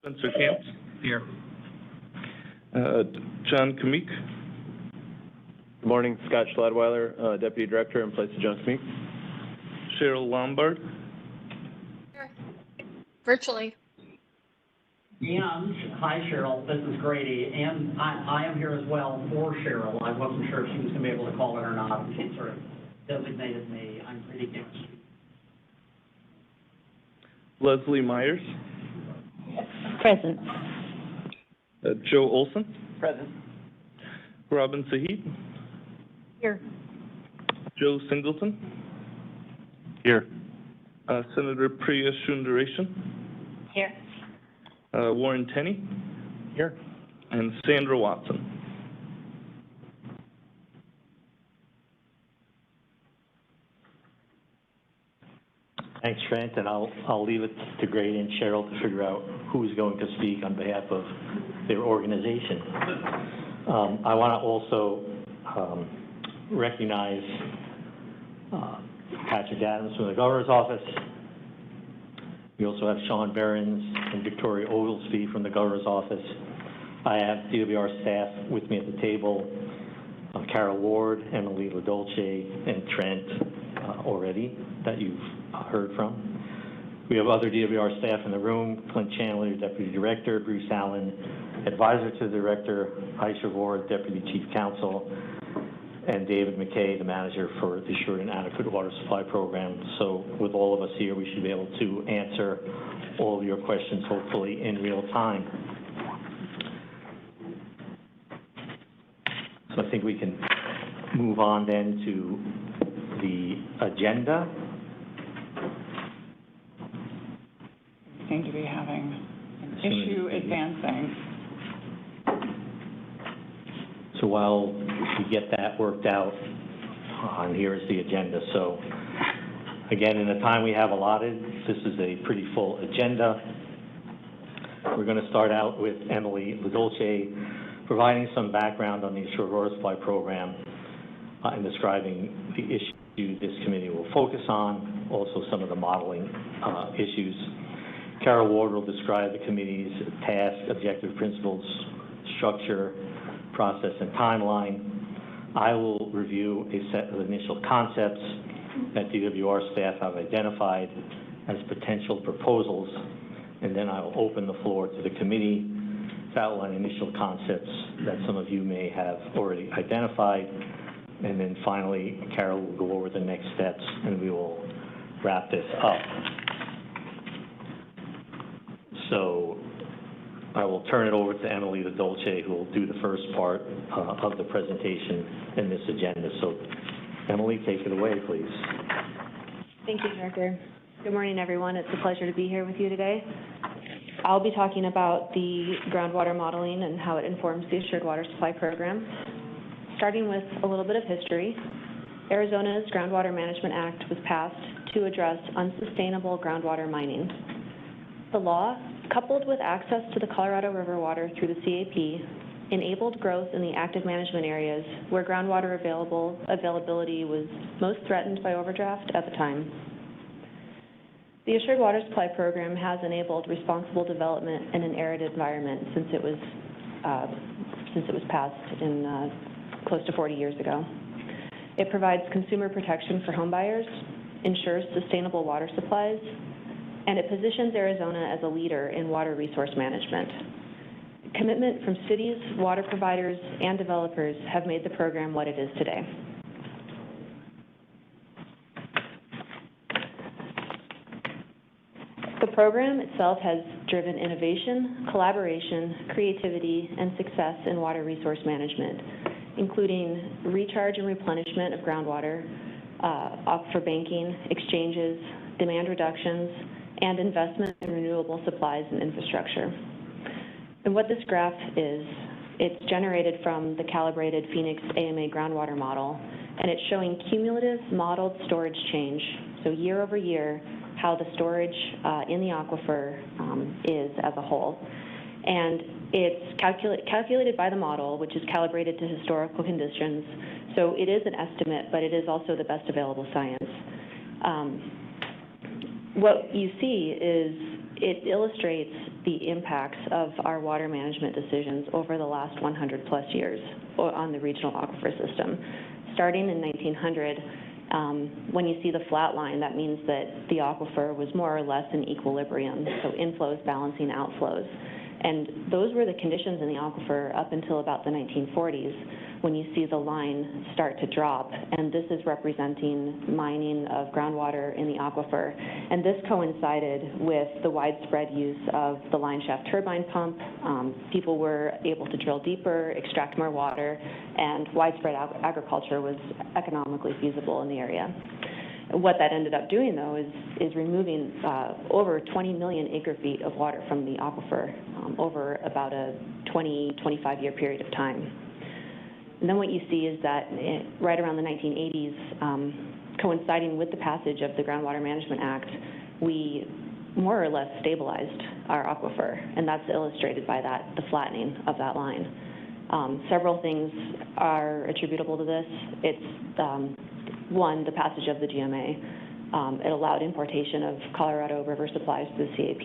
Spencer Camps. Here. John Kamik. Good morning, Scott Schladweiler, Deputy Director in place of John Kamik. Cheryl Lombard. Here. Virtually. And, hi Cheryl, this is Grady, and I am here as well for Cheryl. I wasn't sure if she was going to be able to call it or not. She sort of designated me. I'm Grady Camps. Leslie Myers. Present. Joe Olson. Present. Robin Sahid. Here. Joe Singleton. Here. Senator Priya Sundaresan. Here. Warren Tenney. Here. And Sandra Watson. Thanks, Trent, and I'll leave it to Grady and Cheryl to figure out who's going to speak on behalf of their organization. I want to also recognize Patrick Adams from the Governor's Office. We also have Sean Behrens and Victoria Oglesby from the Governor's Office. I have DWR staff with me at the table, Carol Ward, Emily LaDolce, and Trent already that you've heard from. We have other DWR staff in the room, Clint Chandler, Deputy Director, Bruce Allen, Advisor to the Director, Aisha Ward, Deputy Chief Counsel, and David McKay, the Manager for the Assured and Adequate Water Supply Program. So with all of us here, we should be able to answer all of your questions, hopefully in real time. So I think we can move on then to the agenda. Seem to be having an issue advancing. So while we get that worked out, here is the agenda. So again, in the time we have allotted, this is a pretty full agenda. We're going to start out with Emily LaDolce providing some background on the Assured Water Supply Program and describing the issue this committee will focus on, also some of the modeling issues. Carol Ward will describe the committee's task, objective principles, structure, process, and timeline. I will review a set of initial concepts that DWR staff have identified as potential proposals, and then I will open the floor to the committee to outline initial concepts that some of you may have already identified, and then finally, Carol will go over the next steps, and we will wrap this up. So I will turn it over to Emily LaDolce, who will do the first part of the presentation in this agenda. So Emily, take it away, please. Thank you, Director. Good morning, everyone. It's a pleasure to be here with you today. I'll be talking about the groundwater modeling and how it informs the Assured Water Supply Program. Starting with a little bit of history, Arizona's Groundwater Management Act was passed to address unsustainable groundwater mining. The law, coupled with access to the Colorado River water through the CAP, enabled growth in the active management areas where groundwater availability was most threatened by overdraft at the time. The Assured Water Supply Program has enabled responsible development in an arid environment since it was passed in close to 40 years ago. It provides consumer protection for homebuyers, ensures sustainable water supplies, and it positions Arizona as a leader in water resource management. Commitment from cities, water providers, and developers have made the program what it is today. The program itself has driven innovation, collaboration, creativity, and success in water resource management, including recharge and replenishment of groundwater, aquifer banking, exchanges, demand reductions, and investment in renewable supplies and infrastructure. And what this graph is, it's generated from the calibrated Phoenix AMA groundwater model, and it's showing cumulative modeled storage change, so year over year, how the storage in the aquifer is as a whole. And it's calculated by the model, which is calibrated to historical conditions, so it is an estimate, but it is also the best available science. What you see is it illustrates the impacts of our water management decisions over the last 100-plus years on the regional aquifer system. Starting in 1900, when you see the flat line, that means that the aquifer was more or less in equilibrium, so inflows balancing outflows. And those were the conditions in the aquifer up until about the 1940s, when you see the line start to drop. And this is representing mining of groundwater in the aquifer. And this coincided with the widespread use of the line shaft turbine pump. People were able to drill deeper, extract more water, and widespread agriculture was economically feasible in the area. What that ended up doing, though, is removing over 20 million acre-feet of water from the aquifer over about a 25-year period of time. And then what you see is that right around the 1980s, coinciding with the passage of the Groundwater Management Act, we more or less stabilized our aquifer, and that's illustrated by the flattening of that line. Several things are attributable to this. It's one, the passage of the GMA. It allowed importation of Colorado River supplies to the CAP,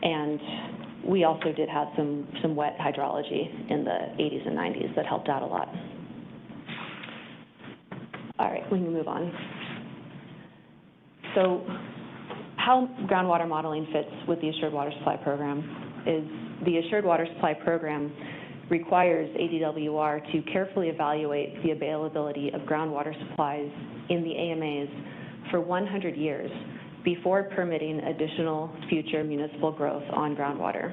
and we also did have some wet hydrology in the 80s and 90s that helped out a lot. All right, we can move on. So how groundwater modeling fits with the Assured Water Supply Program is the Assured Water Supply Program requires ADWR to carefully evaluate the availability of groundwater supplies in the AMAs for 100 years before permitting additional future municipal growth on groundwater.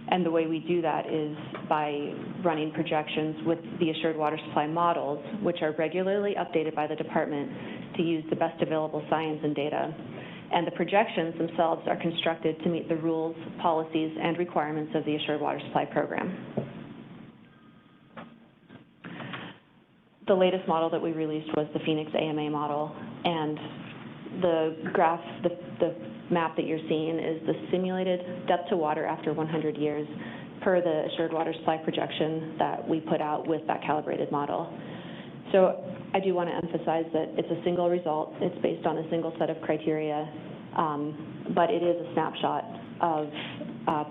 And the way we do that is by running projections with the Assured Water Supply models, which are regularly updated by the department to use the best available science and data. And the projections themselves are constructed to meet the rules, policies, and requirements of the Assured Water Supply Program. The latest model that we released was the Phoenix AMA model, and the graph, the map that you're seeing is the simulated depth to water after 100 years per the Assured Water Supply projection that we put out with that calibrated model. So I do want to emphasize that it's a single result. It's based on a single set of criteria, but it is a snapshot of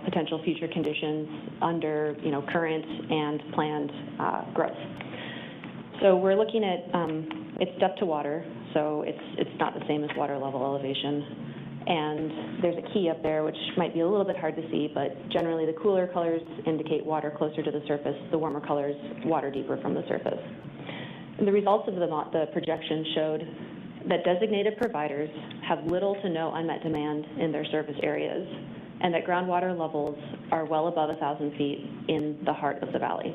potential future conditions under current and planned growth. So we're looking at its depth to water, so it's not the same as water level elevation. And there's a key up there which might be a little bit hard to see, but generally the cooler colors indicate water closer to the surface, the warmer colors water deeper from the surface. And the results of the projection showed that designated providers have little to no unmet demand in their service areas, and that groundwater levels are well above 1,000 feet in the heart of the valley.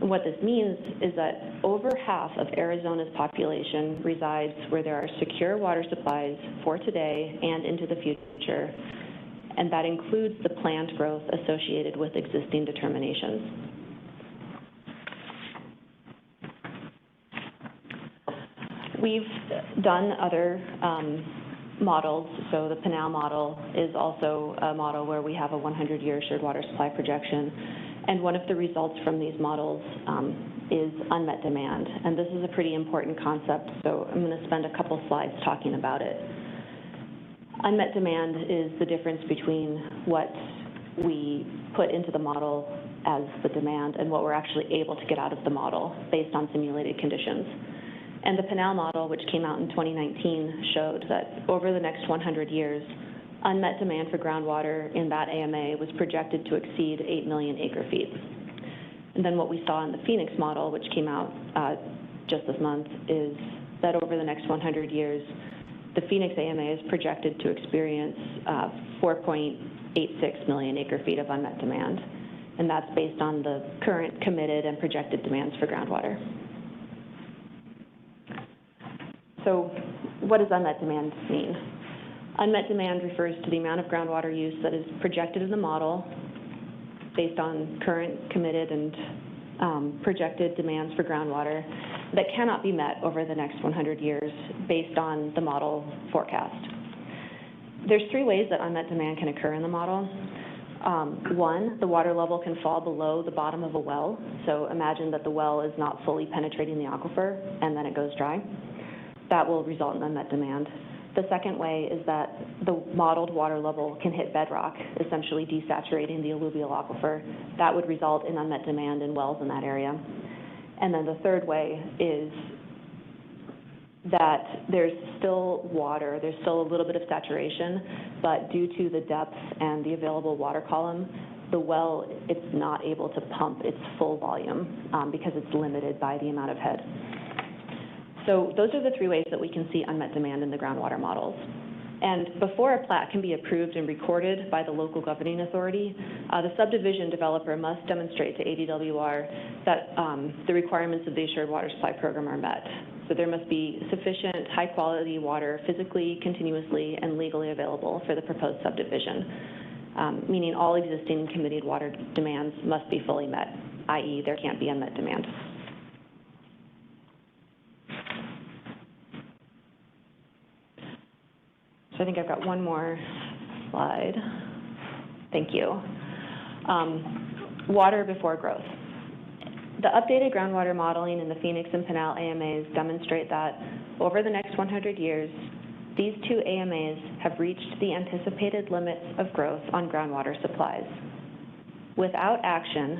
And what this means is that over half of Arizona's population resides where there are secure water supplies for today and into the future, and that includes the planned growth associated with existing determinations. We've done other models, so the PANAL model is also a model where we have a 100-year assured water supply projection. And one of the results from these models is unmet demand. And this is a pretty important concept, so I'm going to spend a couple slides talking about it. Unmet demand is the difference between what we put into the model as the demand and what we're actually able to get out of the model based on simulated conditions. And the PANAL model, which came out in 2019, showed that over the next 100 years, unmet demand for groundwater in that AMA was projected to exceed 8 million acre-feet. And then what we saw in the Phoenix model, which came out just this month, is that over the next 100 years, the Phoenix AMA is projected to experience 4.86 million acre-feet of unmet demand. And that's based on the current committed and projected demands for groundwater. So what does unmet demand mean? Unmet demand refers to the amount of groundwater use that is projected in the model based on current committed and projected demands for groundwater that cannot be met over the next 100 years based on the model forecast. There's three ways that unmet demand can occur in the model. One, the water level can fall below the bottom of a well. So imagine that the well is not fully penetrating the aquifer and then it goes dry. That will result in unmet demand. The second way is that the modeled water level can hit bedrock, essentially desaturating the alluvial aquifer. That would result in unmet demand in wells in that area. And then the third way is that there's still water, there's still a little bit of saturation, but due to the depth and the available water column, the well, it's not able to pump its full volume because it's limited by the amount of head. So those are the three ways that we can see unmet demand in the groundwater models. And before a plat can be approved and recorded by the local governing authority, the subdivision developer must demonstrate to ADWR that the requirements of the Assured Water Supply Program are met. So there must be sufficient high-quality water physically, continuously, and legally available for the proposed subdivision, meaning all existing and committed water demands must be fully met, i.e. there can't be unmet demand. So I think I've got one more slide. Thank you. Water before growth. The updated groundwater modeling in the Phoenix and Pinal AMAs demonstrate that over the next 100 years, these two AMAs have reached the anticipated limits of growth on groundwater supplies. Without action,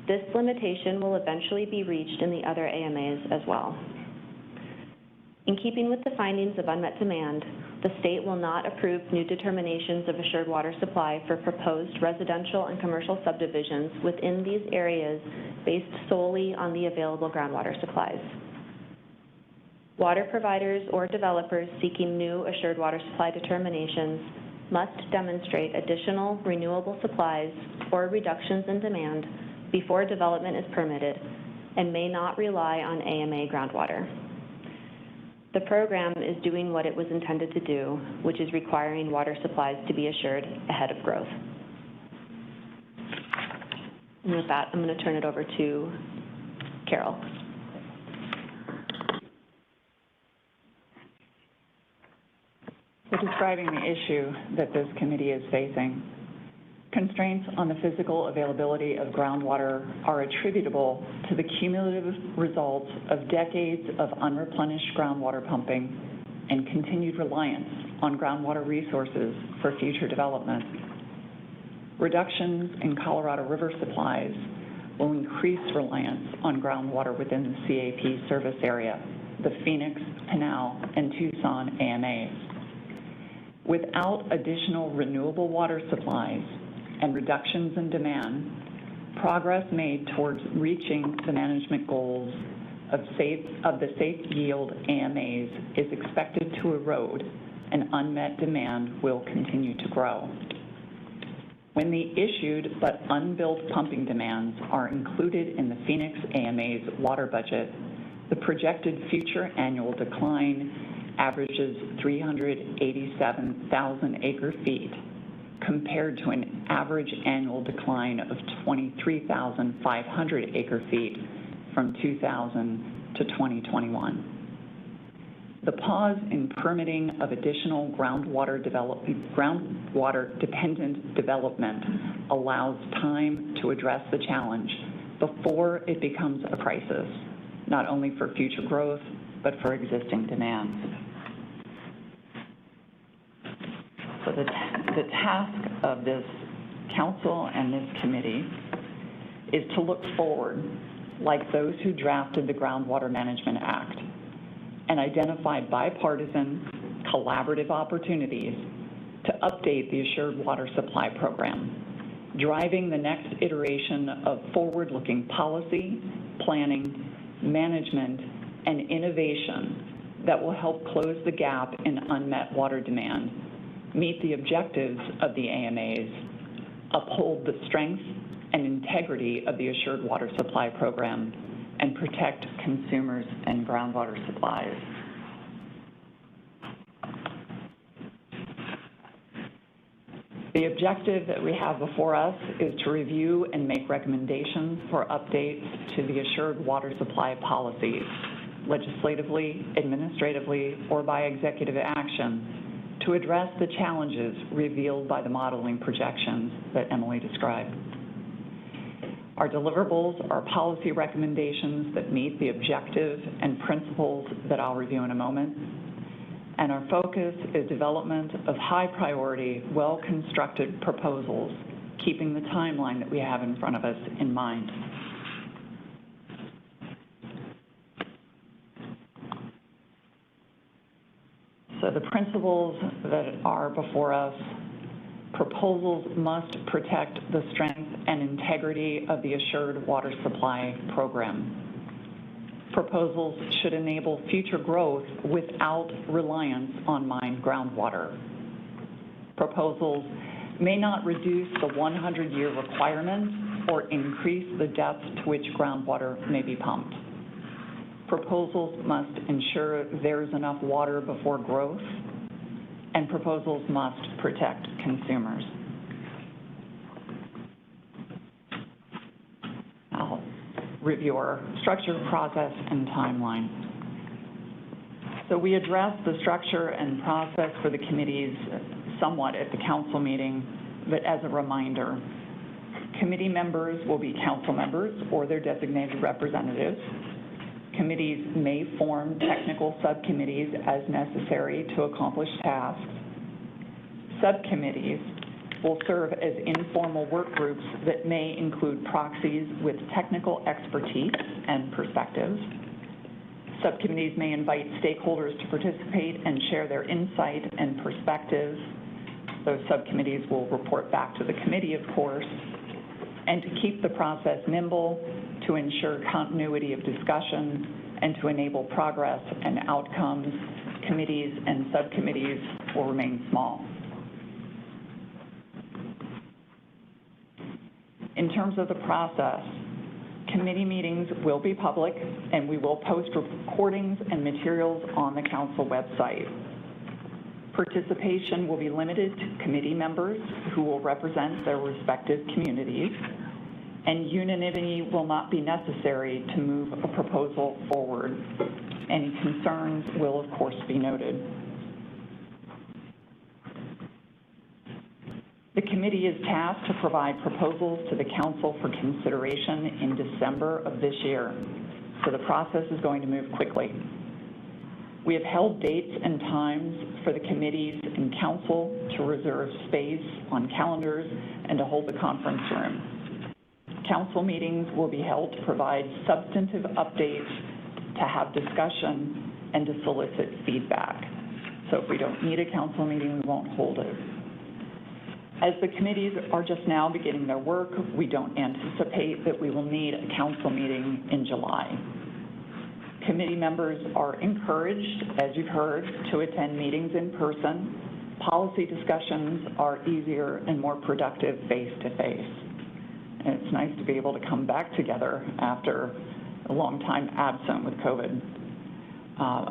this limitation will eventually be reached in the other AMAs as well. In keeping with the findings of unmet demand, the state will not approve new determinations of assured water supply for proposed residential and commercial subdivisions within these areas based solely on the available groundwater supplies. Water providers or developers seeking new assured water supply determinations must demonstrate additional renewable supplies or reductions in demand before development is permitted and may not rely on AMA groundwater. The program is doing what it was intended to do, which is requiring water supplies to be assured ahead of growth. And with that, I'm going to turn it over to Carol. So describing the issue that this committee is facing, constraints on the physical availability of groundwater are attributable to the cumulative results of decades of unreplenished groundwater pumping and continued reliance on groundwater resources for future development. Reductions in Colorado River supplies will increase reliance on groundwater within the CAP service area, the Phoenix, Pinal, and Tucson AMAs. Without additional renewable water supplies and reductions in demand, progress made towards reaching the management goals of the safe yield AMAs is expected to erode, and unmet demand will continue to grow. When the issued but unbuilt pumping demands are included in the Phoenix AMA's water budget, the projected future annual decline averages 387,000 acre-feet, compared to an average annual decline of 23,500 acre-feet from 2000 to 2021. The pause in permitting of additional groundwater-dependent development allows time to address the challenge before it becomes a crisis, not only for future growth, but for existing demands. So the task of this council and this committee is to look forward, like those who drafted the Groundwater Management Act, and identify bipartisan, collaborative opportunities to update the Assured Water Supply Program, driving the next iteration of forward-looking policy, planning, management, and innovation that will help close the gap in unmet water demand, meet the objectives of the AMAs, uphold the strength and integrity of the Assured Water Supply Program, and protect consumers and groundwater supplies. The objective that we have before us is to review and make recommendations for updates to the Assured Water Supply policies, legislatively, administratively, or by executive action, to address the challenges revealed by the modeling projections that Emily described. Our deliverables are policy recommendations that meet the objectives and principles that I'll review in a moment. And our focus is development of high-priority, well-constructed proposals, keeping the timeline that we have in front of us in mind. So the principles that are before us: proposals must protect the strength and integrity of the assured water supply program. Proposals should enable future growth without reliance on mined groundwater. Proposals may not reduce the 100-year requirement or increase the depth to which groundwater may be pumped. Proposals must ensure there is enough water before growth, and proposals must protect consumers. I'll review our structure, process, and timeline. So we addressed the structure and process for the committees somewhat at the council meeting, but as a reminder, committee members will be council members or their designated representatives. Committees may form technical subcommittees as necessary to accomplish tasks. Subcommittees will serve as informal work groups that may include proxies with technical expertise and perspectives. Subcommittees may invite stakeholders to participate and share their insight and perspectives. Those subcommittees will report back to the committee, of course. And to keep the process nimble, to ensure continuity of discussion, and to enable progress and outcomes, committees and subcommittees will remain small. In terms of the process, committee meetings will be public, and we will post recordings and materials on the council website. Participation will be limited to committee members who will represent their respective communities, and unanimity will not be necessary to move a proposal forward. Any concerns will, of course, be noted. The committee is tasked to provide proposals to the council for consideration in December of this year, so the process is going to move quickly. We have held dates and times for the committees and council to reserve space on calendars and to hold the conference room. Council meetings will be held to provide substantive updates, to have discussion, and to solicit feedback. So if we don't need a council meeting, we won't hold it. As the committees are just now beginning their work, we don't anticipate that we will need a council meeting in July. Committee members are encouraged, as you've heard, to attend meetings in person. Policy discussions are easier and more productive face-to-face. And it's nice to be able to come back together after a long time absent with COVID.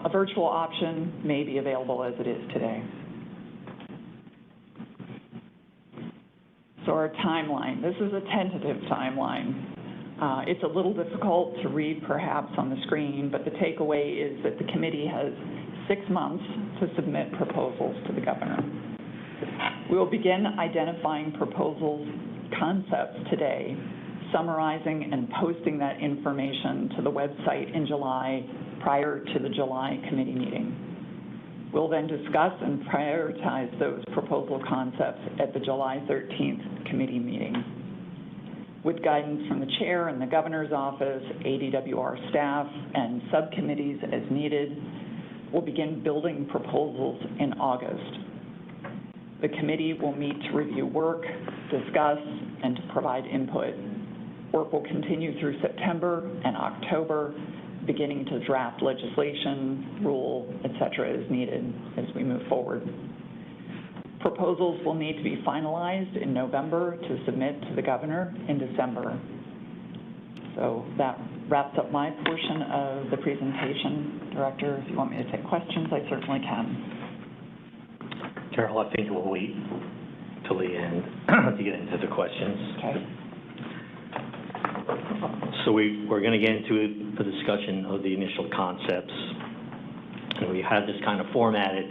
A virtual option may be available as it is today. So our timeline, this is a tentative timeline. It's a little difficult to read perhaps on the screen, but the takeaway is that the committee has 6 months to submit proposals to the governor. We will begin identifying proposals, concepts today, summarizing and posting that information to the website in July prior to the July committee meeting. We'll then discuss and prioritize those proposal concepts at the July 13th committee meeting. With guidance from the chair and the governor's office, ADWR staff, and subcommittees as needed, we'll begin building proposals in August. The committee will meet to review work, discuss, and to provide input. Work will continue through September and October, beginning to draft legislation, rule, et cetera, as needed as we move forward. Proposals will need to be finalized in November to submit to the governor in December. So that wraps up my portion of the presentation. Director, if you want me to take questions, I certainly can. Carol, I think we'll wait till the end to get into the questions. Okay. So we're going to get into the discussion of the initial concepts. And we have this kind of formatted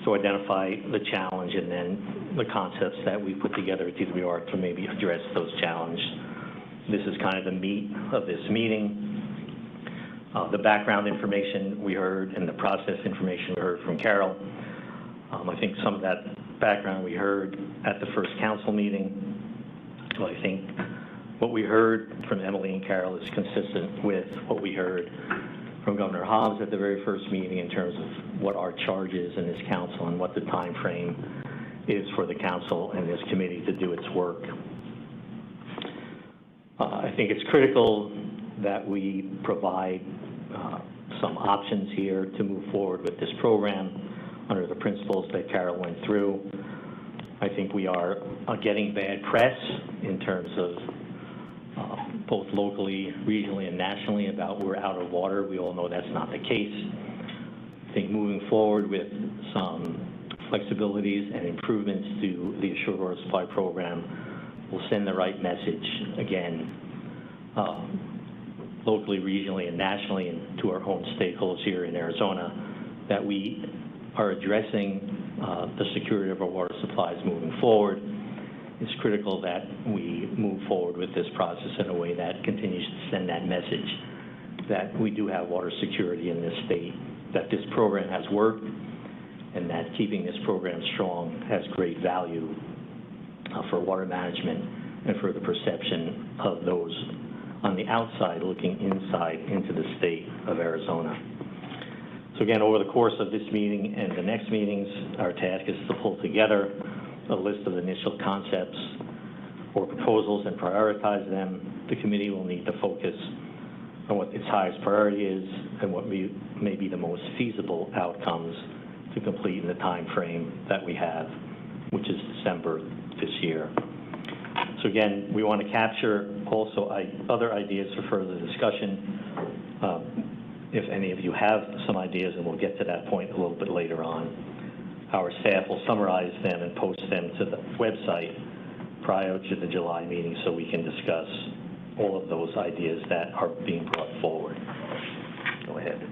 to identify the challenge and then the concepts that we put together at DWR to maybe address those challenges. This is kind of the meat of this meeting. the background information we heard and the process information we heard from Carol. I think some of that background we heard at the first council meeting. Well, I think what we heard from Emily and Carol is consistent with what we heard from Governor Hobbs at the very first meeting in terms of what our charge is in this council and what the time frame is for the council and this committee to do its work. I think it's critical that we provide some options here to move forward with this program under the principles that Carol went through. I think we are getting bad press in terms of both locally, regionally, and nationally about we're out of water. We all know that's not the case. I think moving forward with some flexibilities and improvements to the Assured Water Supply Program will send the right message, again, locally, regionally, and nationally, and to our own stakeholders here in Arizona, that we are addressing the security of our water supplies moving forward. It's critical that we move forward with this process in a way that continues to send that message that we do have water security in this state, that this program has worked, and that keeping this program strong has great value for water management and for the perception of those on the outside looking inside into the state of Arizona. So again, over the course of this meeting and the next meetings, our task is to pull together a list of initial concepts or proposals and prioritize them. The committee will need to focus on what its highest priority is and what may be the most feasible outcomes to complete in the time frame that we have, which is December this year. So again, we want to capture also other ideas for further discussion. If any of you have some ideas, and we'll get to that point a little bit later on, our staff will summarize them and post them to the website prior to the July meeting so we can discuss all of those ideas that are being brought forward. Go ahead.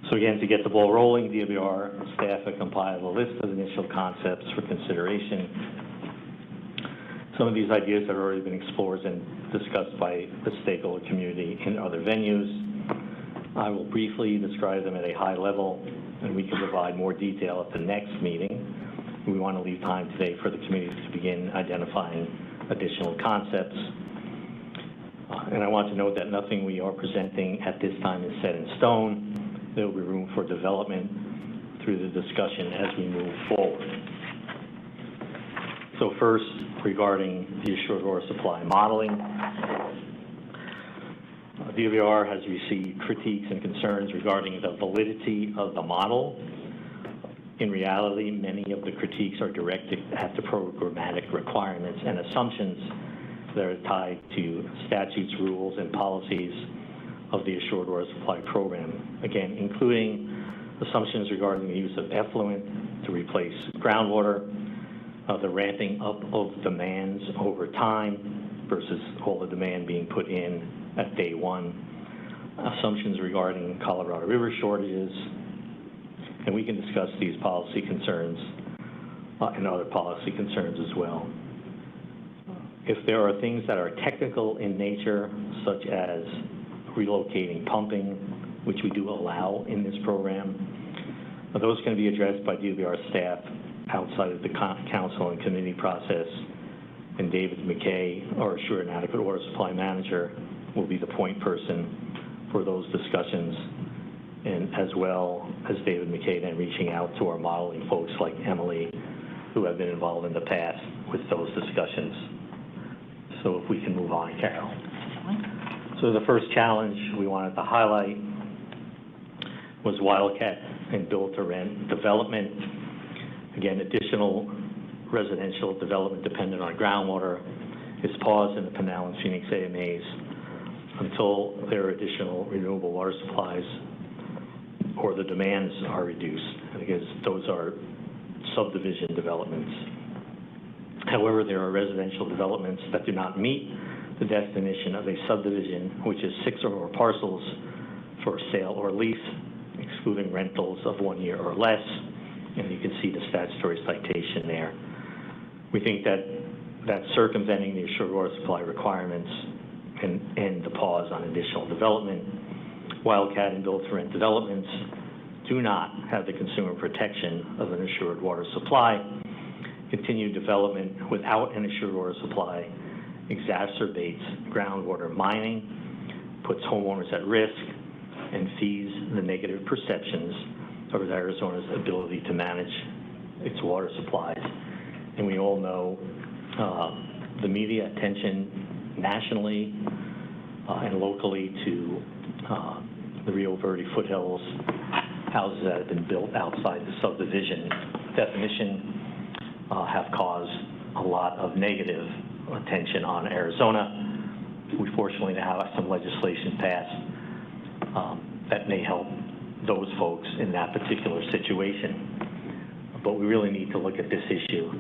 So again, to get the ball rolling, DWR staff have compiled a list of initial concepts for consideration. Some of these ideas have already been explored and discussed by the stakeholder community in other venues. I will briefly describe them at a high level, and we can provide more detail at the next meeting. We want to leave time today for the committee to begin identifying additional concepts. And I want to note that nothing we are presenting at this time is set in stone. There will be room for development through the discussion as we move forward. So first, regarding the Assured Water Supply modeling, DWR has received critiques and concerns regarding the validity of the model. In reality, many of the critiques are directed at the programmatic requirements and assumptions that are tied to statutes, rules, and policies of the Assured Water Supply Program, again, including assumptions regarding the use of effluent to replace groundwater, the ramping up of demands over time versus all the demand being put in at day one, assumptions regarding Colorado River shortages, and we can discuss these policy concerns and other policy concerns as well. If there are things that are technical in nature, such as relocating pumping, which we do allow in this program, those can be addressed by DWR staff outside of the council and committee process, and David McKay, our Assured and Adequate Water Supply Manager, will be the point person for those discussions, and as well as David McKay then reaching out to our modeling folks like Emily, who have been involved in the past with those discussions. So if we can move on, Carol. So the first challenge we wanted to highlight was Wildcat and build-to-rent development. Again, additional residential development dependent on groundwater is paused in the Pinal and Phoenix AMAs until there are additional renewable water supplies or the demands are reduced, because those are subdivision developments. However, there are residential developments that do not meet the definition of a subdivision, which is 6 or more parcels for sale or lease, excluding rentals of 1 year or less. And you can see the statutory citation there. We think that circumventing the Assured Water Supply requirements and end the pause on additional development. Wildcat and build-to-rent developments do not have the consumer protection of an assured water supply. Continued development without an assured water supply exacerbates groundwater mining, puts homeowners at risk, and feeds the negative perceptions of Arizona's ability to manage its water supplies. And we all know the media attention nationally and locally to the Rio Verde foothills, houses that have been built outside the subdivision definition have caused a lot of negative attention on Arizona. We fortunately now have some legislation passed that may help those folks in that particular situation. But we really need to look at this issue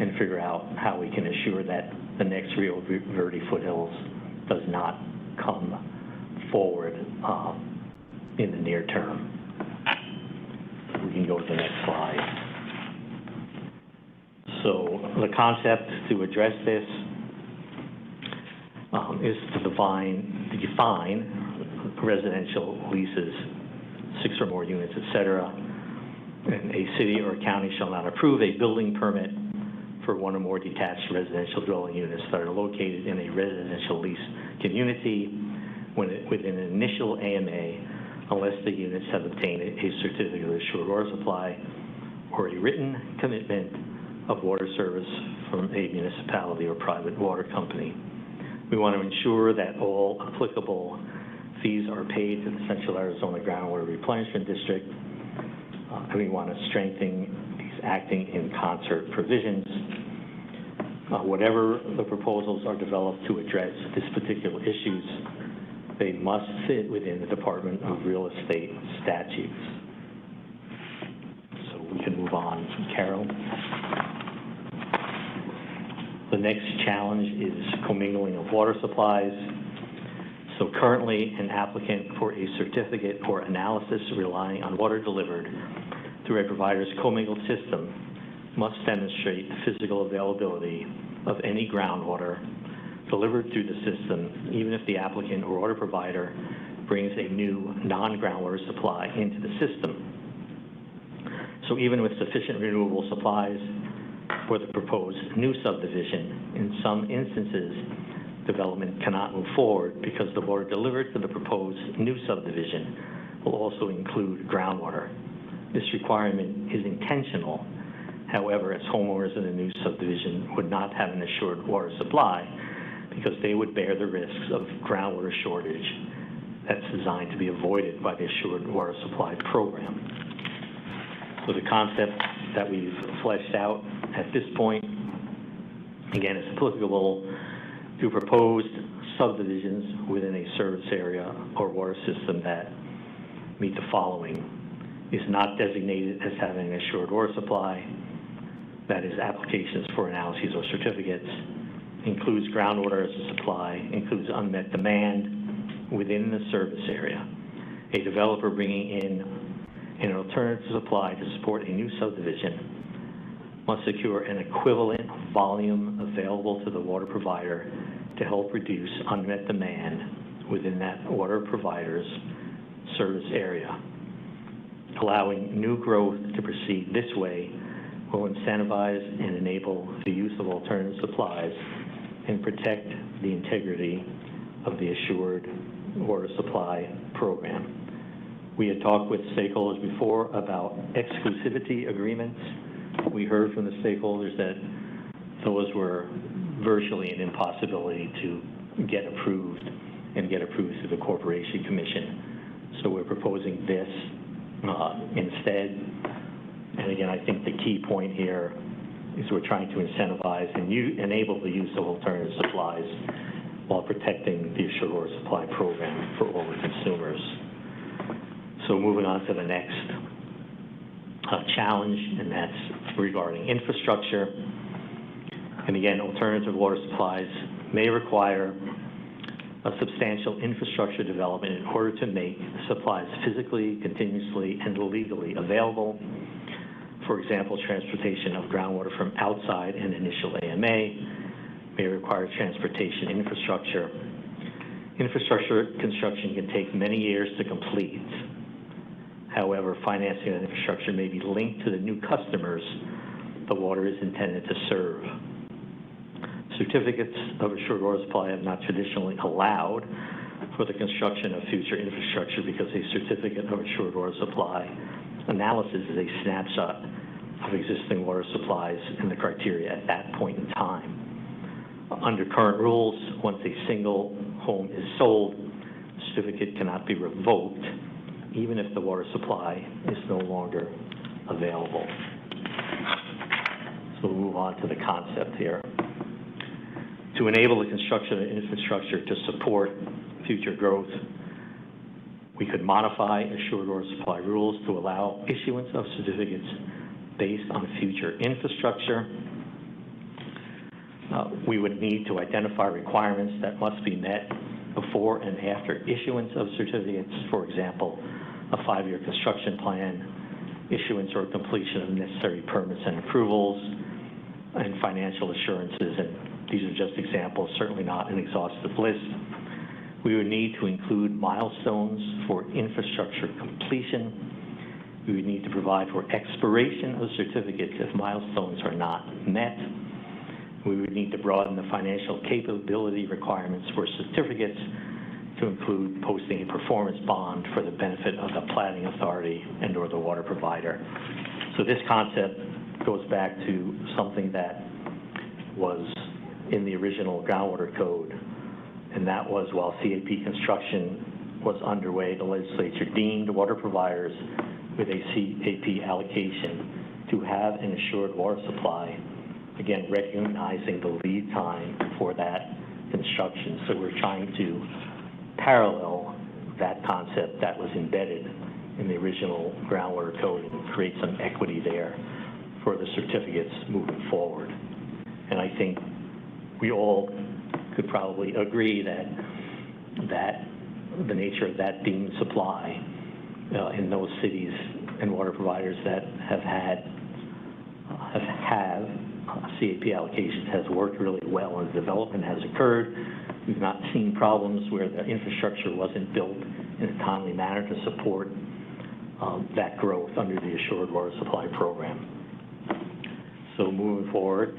and figure out how we can assure that the next Rio Verde foothills does not come forward in the near term. We can go to the next slide. So the concept to address this is to define residential leases, 6 or more units, et cetera. And a city or county shall not approve a building permit for 1 or more detached residential dwelling units that are located in a residential lease community within an initial AMA unless the units have obtained a certificate of assured water supply or a written commitment of water service from a municipality or private water company. We want to ensure that all applicable fees are paid to the Central Arizona Groundwater Replenishment District, and we want to strengthen these acting in concert provisions. Whatever the proposals are developed to address this particular issues, they must fit within the Department of Real Estate statutes. So we can move on. Carol. The next challenge is commingling of water supplies. So currently, an applicant for a certificate or analysis relying on water delivered through a provider's commingled system must demonstrate the physical availability of any groundwater delivered through the system, even if the applicant or water provider brings a new non-groundwater supply into the system. So even with sufficient renewable supplies for the proposed new subdivision, in some instances, development cannot move forward because the water delivered to the proposed new subdivision will also include groundwater. This requirement is intentional. However, as homeowners in the new subdivision would not have an assured water supply because they would bear the risks of groundwater shortage that's designed to be avoided by the assured water supply program. So the concept that we've fleshed out at this point, again, is applicable to proposed subdivisions within a service area or water system that meet the following: is not designated as having an assured water supply, that is applications for analyses or certificates, includes groundwater as a supply, includes unmet demand within the service area. A developer bringing in an alternative supply to support a new subdivision must secure an equivalent volume available to the water provider to help reduce unmet demand within that water provider's service area. Allowing new growth to proceed this way will incentivize and enable the use of alternative supplies and protect the integrity of the assured water supply program. We had talked with stakeholders before about exclusivity agreements. We heard from the stakeholders that those were virtually an impossibility to get approved and get approved through the Corporation Commission. So we're proposing this instead. And again, I think the key point here is we're trying to incentivize and enable the use of alternative supplies while protecting the assured water supply program for all the consumers. So moving on to the next challenge, and that's regarding infrastructure. And again, alternative water supplies may require a substantial infrastructure development in order to make supplies physically, continuously, and legally available. For example, transportation of groundwater from outside an initial AMA may require transportation infrastructure. Infrastructure construction can take many years to complete. However, financing of infrastructure may be linked to the new customers the water is intended to serve. Certificates of assured water supply have not traditionally allowed for the construction of future infrastructure because a certificate of assured water supply analysis is a snapshot of existing water supplies and the criteria at that point in time. Under current rules, once a single home is sold, the certificate cannot be revoked, even if the water supply is no longer available. So we'll move on to the concept here. To enable the construction of infrastructure to support future growth, we could modify assured water supply rules to allow issuance of certificates based on future infrastructure. We would need to identify requirements that must be met before and after issuance of certificates, for example, a 5-year construction plan, issuance or completion of necessary permits and approvals, and financial assurances, and these are just examples, certainly not an exhaustive list. We would need to include milestones for infrastructure completion. We would need to provide for expiration of certificates if milestones are not met. We would need to broaden the financial capability requirements for certificates to include posting a performance bond for the benefit of the planning authority and or the water provider. So this concept goes back to something that was in the original groundwater code, and that was while CAP construction was underway, the legislature deemed water providers with a CAP allocation to have an assured water supply, again, recognizing the lead time for that construction. So we're trying to parallel that concept that was embedded in the original groundwater code and create some equity there for the certificates moving forward. And I think we all could probably agree that the nature of that deemed supply in those cities and water providers that have CAP allocations has worked really well and development has occurred. We've not seen problems where the infrastructure wasn't built in a timely manner to support that growth under the Assured Water Supply Program. So moving forward,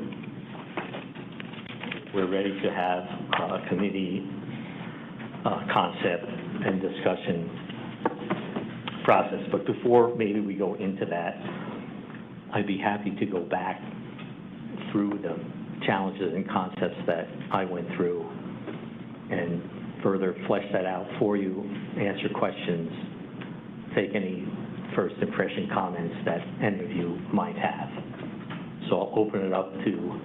we're ready to have a committee concept and discussion process. But before maybe we go into that, I'd be happy to go back through the challenges and concepts that I went through and further flesh that out for you, answer questions, take any first impression comments that any of you might have. So I'll open it up to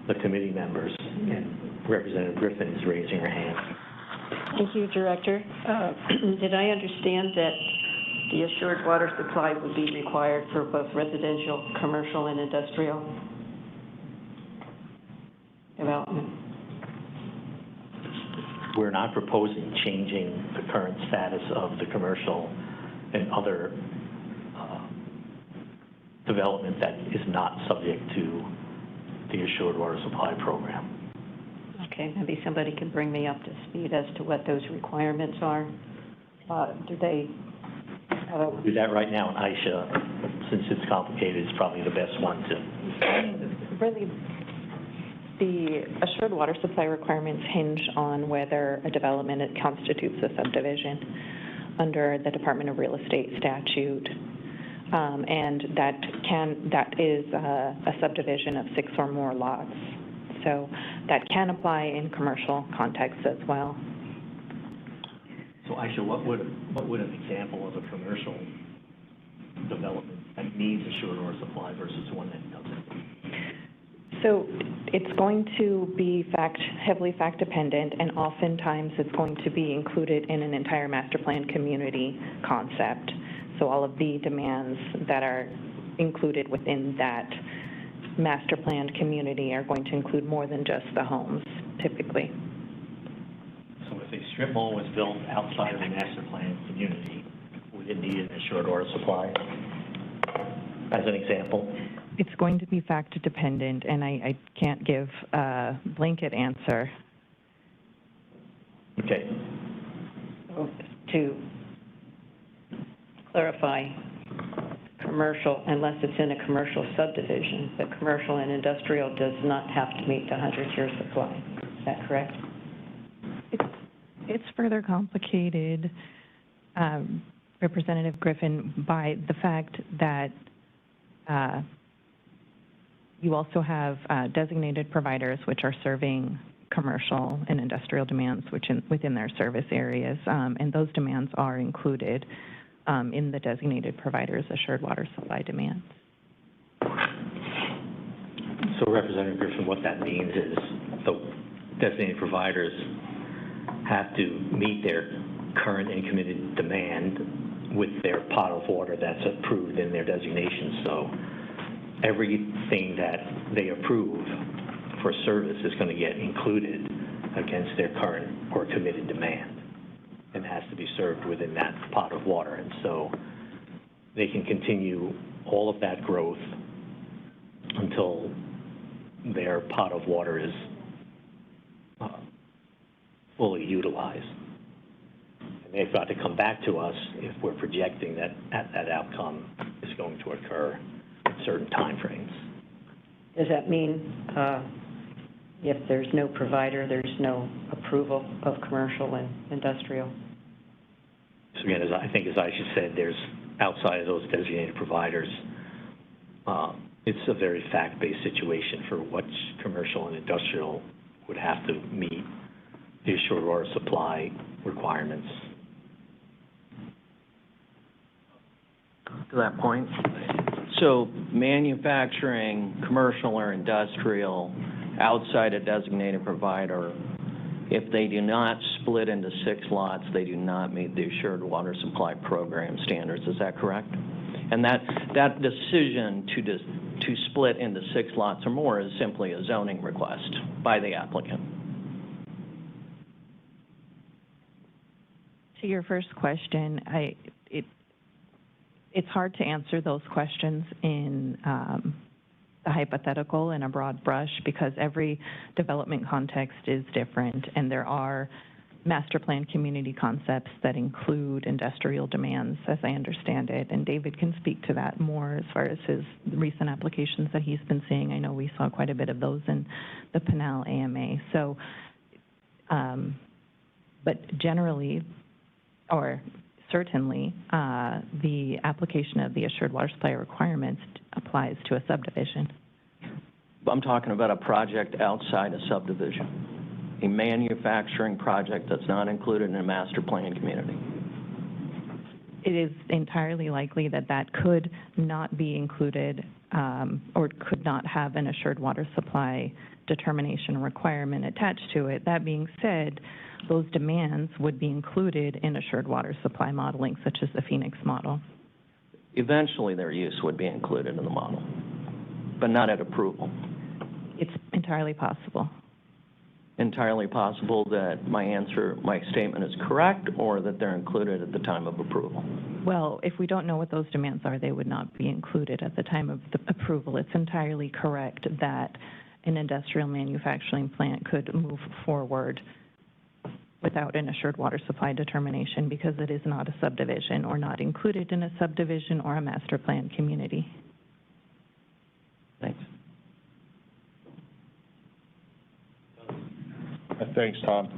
the committee members, and Representative Griffin is raising her hand. Thank you, Director. Did I understand that the assured water supply would be required for both residential, commercial, and industrial development? We're not proposing changing the current status of the commercial and other development that is not subject to the Assured Water Supply Program. Okay, maybe somebody can bring me up to speed as to what those requirements are. Do they We'll do that right now, and Aisha, since it's complicated, is probably the best one to. Really, the assured water supply requirements hinge on whether a development constitutes a subdivision under the Department of Real Estate statute. And that is a subdivision of 6 or more lots. So that can apply in commercial contexts as well. So Aisha, what would an example of a commercial development that needs assured water supply versus one that doesn't? So it's going to be heavily fact dependent, and oftentimes it's going to be included in an entire master plan community concept. So all of the demands that are included within that master planned community are going to include more than just the homes, typically. So if a strip mall was built outside of a master planned community, would it need an assured water supply, as an example? It's going to be fact dependent, and I can't give a blanket answer. Okay. to clarify, commercial, unless it's in a commercial subdivision, but commercial and industrial does not have to meet the 100-year supply. Is that correct? It's further complicated, Representative Griffin, by the fact that you also have designated providers which are serving commercial and industrial demands within their service areas, and those demands are included in the designated providers' assured water supply demands. So Representative Griffin, what that means is the designated providers have to meet their current and committed demand with their pot of water that's approved in their designation. So everything that they approve for service is going to get included against their current or committed demand and has to be served within that pot of water. And so they can continue all of that growth until their pot of water is fully utilized. And they've got to come back to us if we're projecting that that outcome is going to occur in certain timeframes. Does that mean if there's no provider, there's no approval of commercial and industrial? So again, as Aisha said, there's outside of those designated providers, it's a very fact-based situation for what commercial and industrial would have to meet the assured water supply requirements. To that point, so manufacturing, commercial or industrial, outside a designated provider, if they do not split into 6 lots, they do not meet the Assured Water Supply Program standards. Is that correct? And that decision to split into 6 lots or more is simply a zoning request by the applicant. To your first question, it's hard to answer those questions in the hypothetical in a broad brush because every development context is different, and there are master plan community concepts that include industrial demands, as I understand it, and David can speak to that more as far as his recent applications that he's been seeing. I know we saw quite a bit of those in the Pinal AMA. So, but generally, or certainly, the application of the assured water supply requirements applies to a subdivision. I'm talking about a project outside a subdivision, a manufacturing project that's not included in a master plan community. It is entirely likely that that could not be included or could not have an assured water supply determination requirement attached to it. That being said, those demands would be included in assured water supply modeling, such as the Phoenix model. Eventually, their use would be included in the model, but not at approval. It's entirely possible. Entirely possible that my statement is correct, or that they're included at the time of approval. Well, if we don't know what those demands are, they would not be included at the time of the approval. It's entirely correct that an industrial manufacturing plant could move forward without an assured water supply determination because it is not a subdivision or not included in a subdivision or a master plan community. Thanks. Thanks, Tom.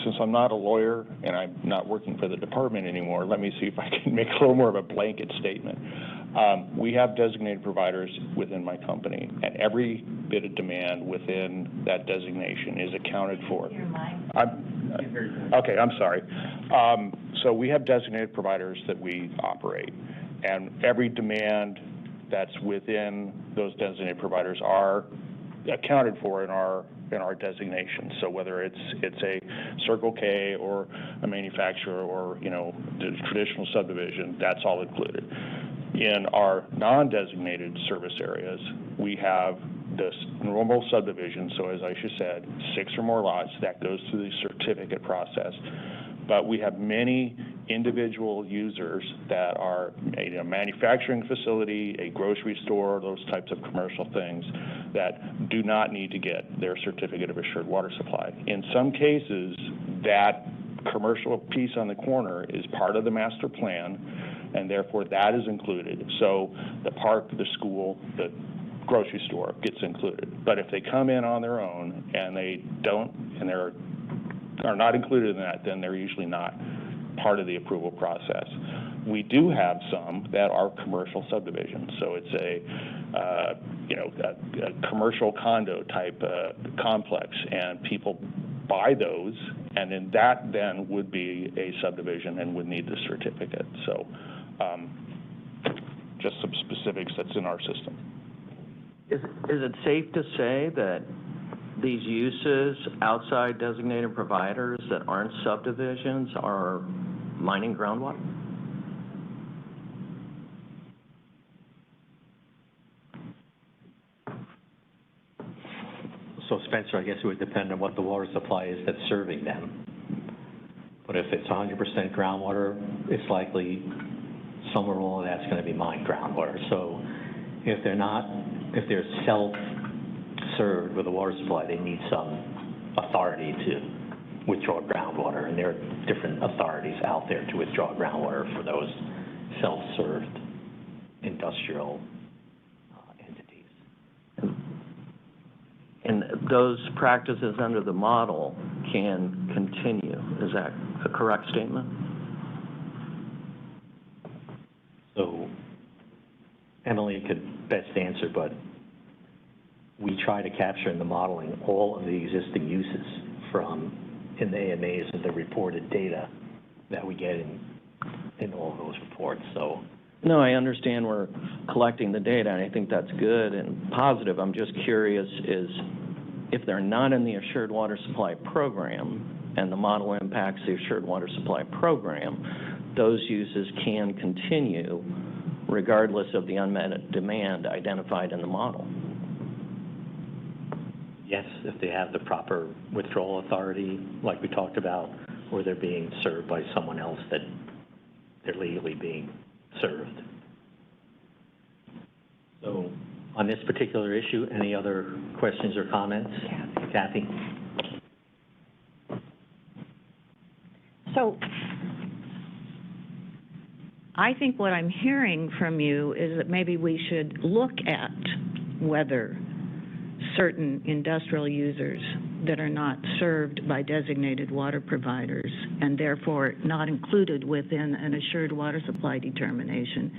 Since I'm not a lawyer and I'm not working for the department anymore, let me see if I can make a little more of a blanket statement. We have designated providers within my company, and every bit of demand within that designation is accounted for. Okay, I'm sorry. So we have designated providers that we operate, and every demand that's within those designated providers are accounted for in our designation. So whether it's a Circle K or a manufacturer or, you know, the traditional subdivision, that's all included. In our non-designated service areas, we have this normal subdivision, so as Aisha said, 6 or more lots, that goes through the certificate process. But we have many individual users that are a manufacturing facility, a grocery store, those types of commercial things that do not need to get their certificate of assured water supply. In some cases, that commercial piece on the corner is part of the master plan, and therefore that is included. So the park, the school, the grocery store gets included. But if they come in on their own and they don't, and are not included in that, then they're usually not part of the approval process. We do have some that are commercial subdivisions, so it's a commercial condo type complex, and people buy those, and then that then would be a subdivision and would need the certificate. So just some specifics that's in our system. Is it safe to say that these uses outside designated providers that aren't subdivisions are mining groundwater? So Spencer, I guess it would depend on what the water supply is that's serving them. But if it's 100% groundwater, it's likely somewhere along that's going to be mined groundwater. So if they're self-served with a water supply, they need some authority to withdraw groundwater, and there are different authorities out there to withdraw groundwater for those self-served industrial entities. And those practices under the model can continue. Is that a correct statement? So Emily could best answer, but we try to capture in the modeling all of the existing uses in the AMAs and the reported data that we get in all of those reports. So No, I understand we're collecting the data, and I think that's good and positive. I'm just curious is if they're not in the Assured Water Supply Program and the model impacts the Assured Water Supply Program, those uses can continue regardless of the unmet demand identified in the model. yes, if they have the proper withdrawal authority, like we talked about, or they're being served by someone else that they're legally being served. So on this particular issue, any other questions or comments? Kathy? So I think what I'm hearing from you is that maybe we should look at whether certain industrial users that are not served by designated water providers and therefore not included within an assured water supply determination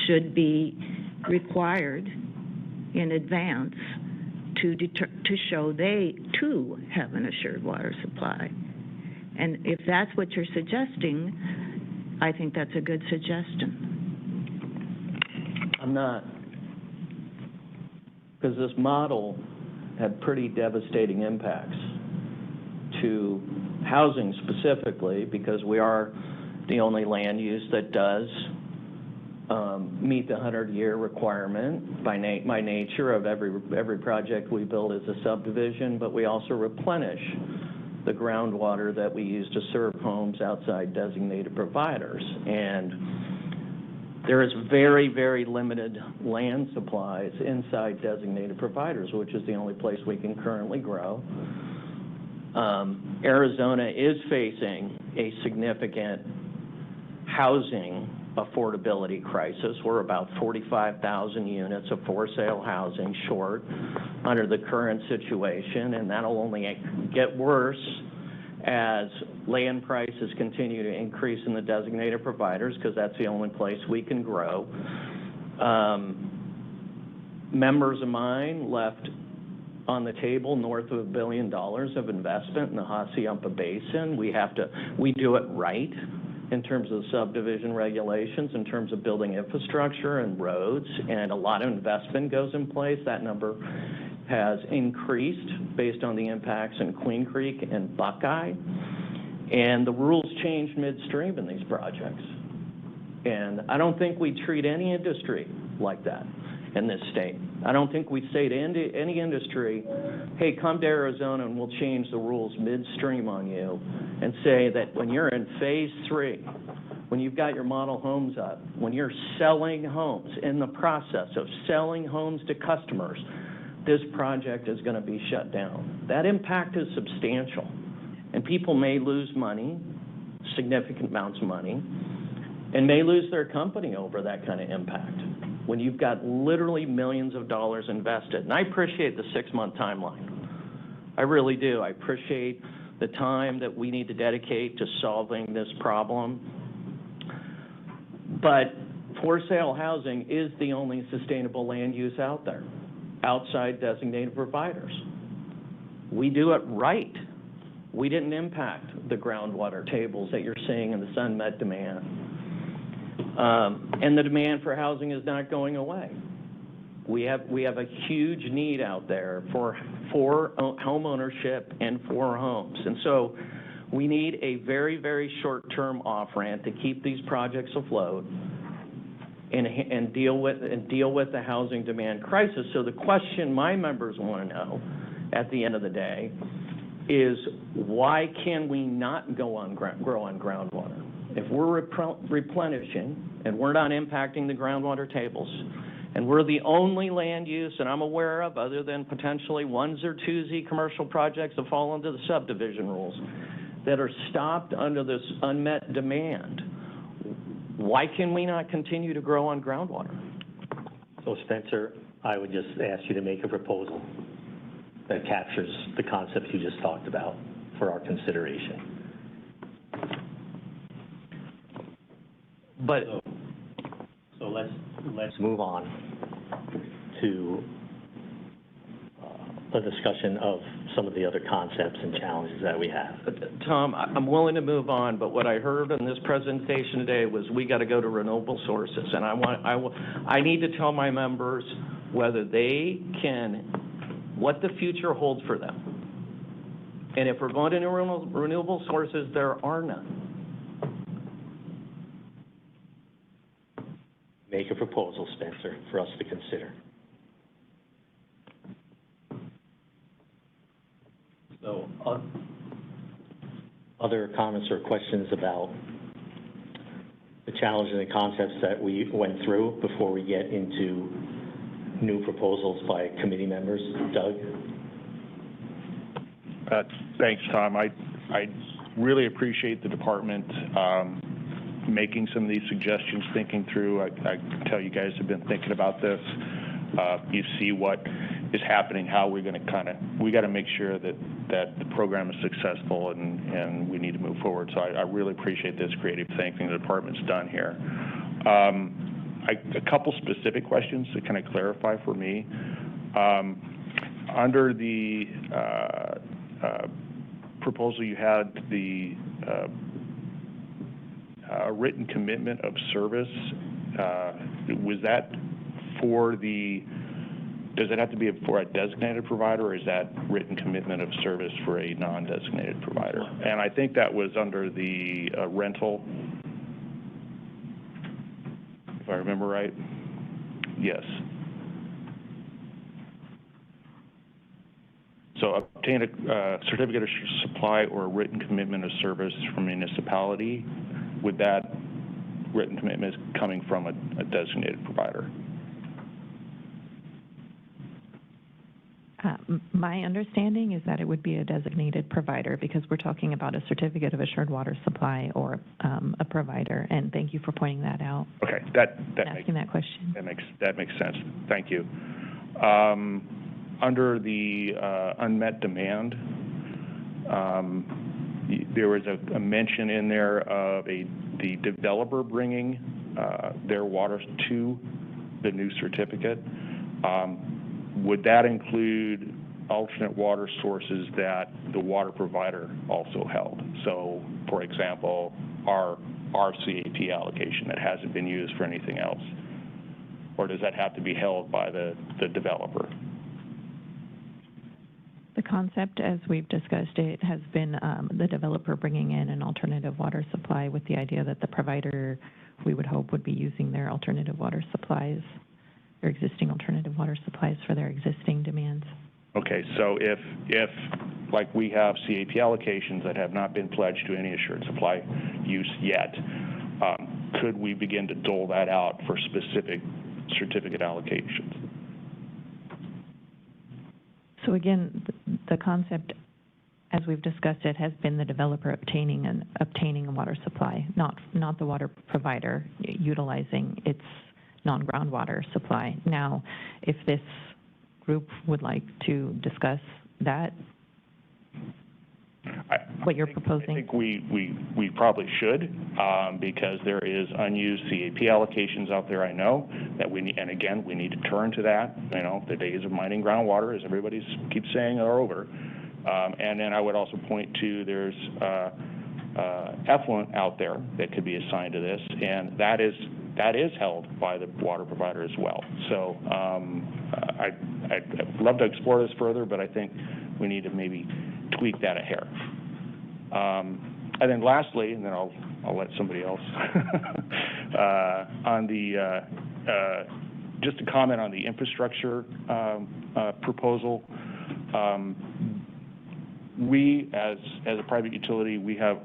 should be required in advance to show they too have an assured water supply. And if that's what you're suggesting, I think that's a good suggestion. I'm not, because this model had pretty devastating impacts to housing specifically, because we are the only land use that does meet the 100-year requirement by nature of every project we build is a subdivision, but we also replenish the groundwater that we use to serve homes outside designated providers. And there is very, very limited land supplies inside designated providers, which is the only place we can currently grow. Arizona is facing a significant housing affordability crisis. We're about 45,000 units of for-sale housing short under the current situation, and that'll only get worse as land prices continue to increase in the designated providers, because that's the only place we can grow. Members of mine left on the table north of $1 billion of investment in the Hassayampa Basin. We do it right in terms of subdivision regulations, in terms of building infrastructure and roads, and a lot of investment goes in place. That number has increased based on the impacts in Queen Creek and Buckeye. And the rules change midstream in these projects. And I don't think we treat any industry like that in this state. I don't think we say to any industry, hey, come to Arizona and we'll change the rules midstream on you, and say that when you're in phase 3, when you've got your model homes up, when you're selling homes, in the process of selling homes to customers, this project is going to be shut down. That impact is substantial. And people may lose money, significant amounts of money and may lose their company over that kind of impact when you've got literally millions of dollars invested. And I appreciate the 6-month timeline. I really do. I appreciate the time that we need to dedicate to solving this problem. But for sale housing is the only sustainable land use out there, outside designated providers. We do it right. We didn't impact the groundwater tables that you're seeing in this unmet demand. And the demand for housing is not going away. We have a huge need out there for home ownership and for homes. And so we need a very, very short-term off-ramp to keep these projects afloat and deal with the housing demand crisis. So the question my members want to know at the end of the day is, why can we not grow on groundwater? If we're replenishing and we're not impacting the groundwater tables, and we're the only land use that I'm aware of, other than potentially ones or twosy commercial projects that fall under the subdivision rules, that are stopped under this unmet demand, why can we not continue to grow on groundwater? So Spencer, I would just ask you to make a proposal that captures the concepts you just talked about for our consideration. But so let's move on to a discussion of some of the other concepts and challenges that we have. Tom, I'm willing to move on, but what I heard in this presentation today was we got to go to renewable sources, and I need to tell my members whether they can, what the future holds for them. And if we're going to renewable sources, there are none. Make a proposal, Spencer, for us to consider. So, other comments or questions about the challenges and concepts that we went through before we get into new proposals by committee members? Doug? Thanks, Tom. I really appreciate the department making some of these suggestions, thinking through. I can tell you guys have been thinking about this. You see what is happening, how we're going to we got to make sure that the program is successful, and we need to move forward. So I really appreciate this creative thinking the department's done here. A couple specific questions to kind of clarify for me. Under the proposal you had, the written commitment of service, was that for does it have to be for a designated provider, or is that written commitment of service for a non-designated provider? And I think that was under the rental, if I remember right. Yes. So obtain a certificate of supply or a written commitment of service from municipality. Would that written commitment is coming from a designated provider? My understanding is that it would be a designated provider, because we're talking about a certificate of assured water supply or a provider. And thank you for pointing that out. Okay, asking that question. That makes sense. Thank you. Under the unmet demand, there was a mention in there of the developer bringing their water to the new certificate. Would that include alternate water sources that the water provider also held? So, for example, our CAP allocation that hasn't been used for anything else? Or does that have to be held by the developer? The concept, as we've discussed it, has been the developer bringing in an alternative water supply with the idea that the provider, we would hope, would be using their alternative water supplies, their existing alternative water supplies for their existing demands. Okay, so if like we have CAP allocations that have not been pledged to any assured supply use yet, could we begin to dole that out for specific certificate allocations? So again, the concept as we've discussed, it has been the developer obtaining a water supply, not the water provider utilizing its non-groundwater supply. Now, if this group would like to discuss that, what you're proposing? I think we probably should, because there is unused CAP allocations out there, I know, that we need, and again, we need to turn to that. You know, the days of mining groundwater, as everybody keeps saying, are over. And then I would also point to there's effluent out there that could be assigned to this, and that is held by the water provider as well. So I'd love to explore this further, but I think we need to maybe tweak that a hair. And then lastly, and then I'll let somebody else, on the, just to comment on the infrastructure proposal. We, as a private utility, we have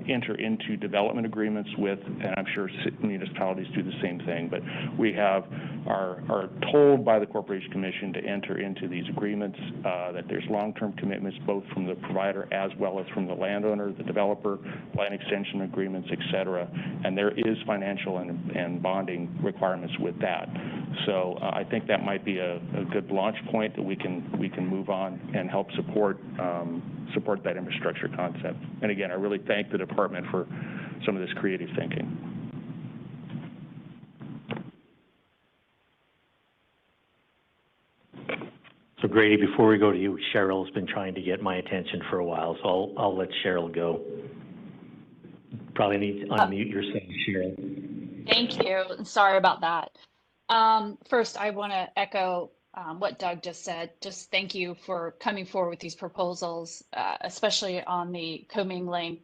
enter into development agreements with, and I'm sure municipalities do the same thing, but we are told by the Corporation Commission to enter into these agreements, that there's long-term commitments both from the provider as well as from the landowner, the developer, land extension agreements, et cetera, and there is financial and bonding requirements with that. So I think that might be a good launch point that we can move on and help support that infrastructure concept. And again, I really thank the department for some of this creative thinking. So Grady, before we go to you, Cheryl's been trying to get my attention for a while, so I'll let Cheryl go. Probably need to unmute yourself, Cheryl. Thank you. Sorry about that. First, I want to echo what Doug just said. Just thank you for coming forward with these proposals, especially on the commingling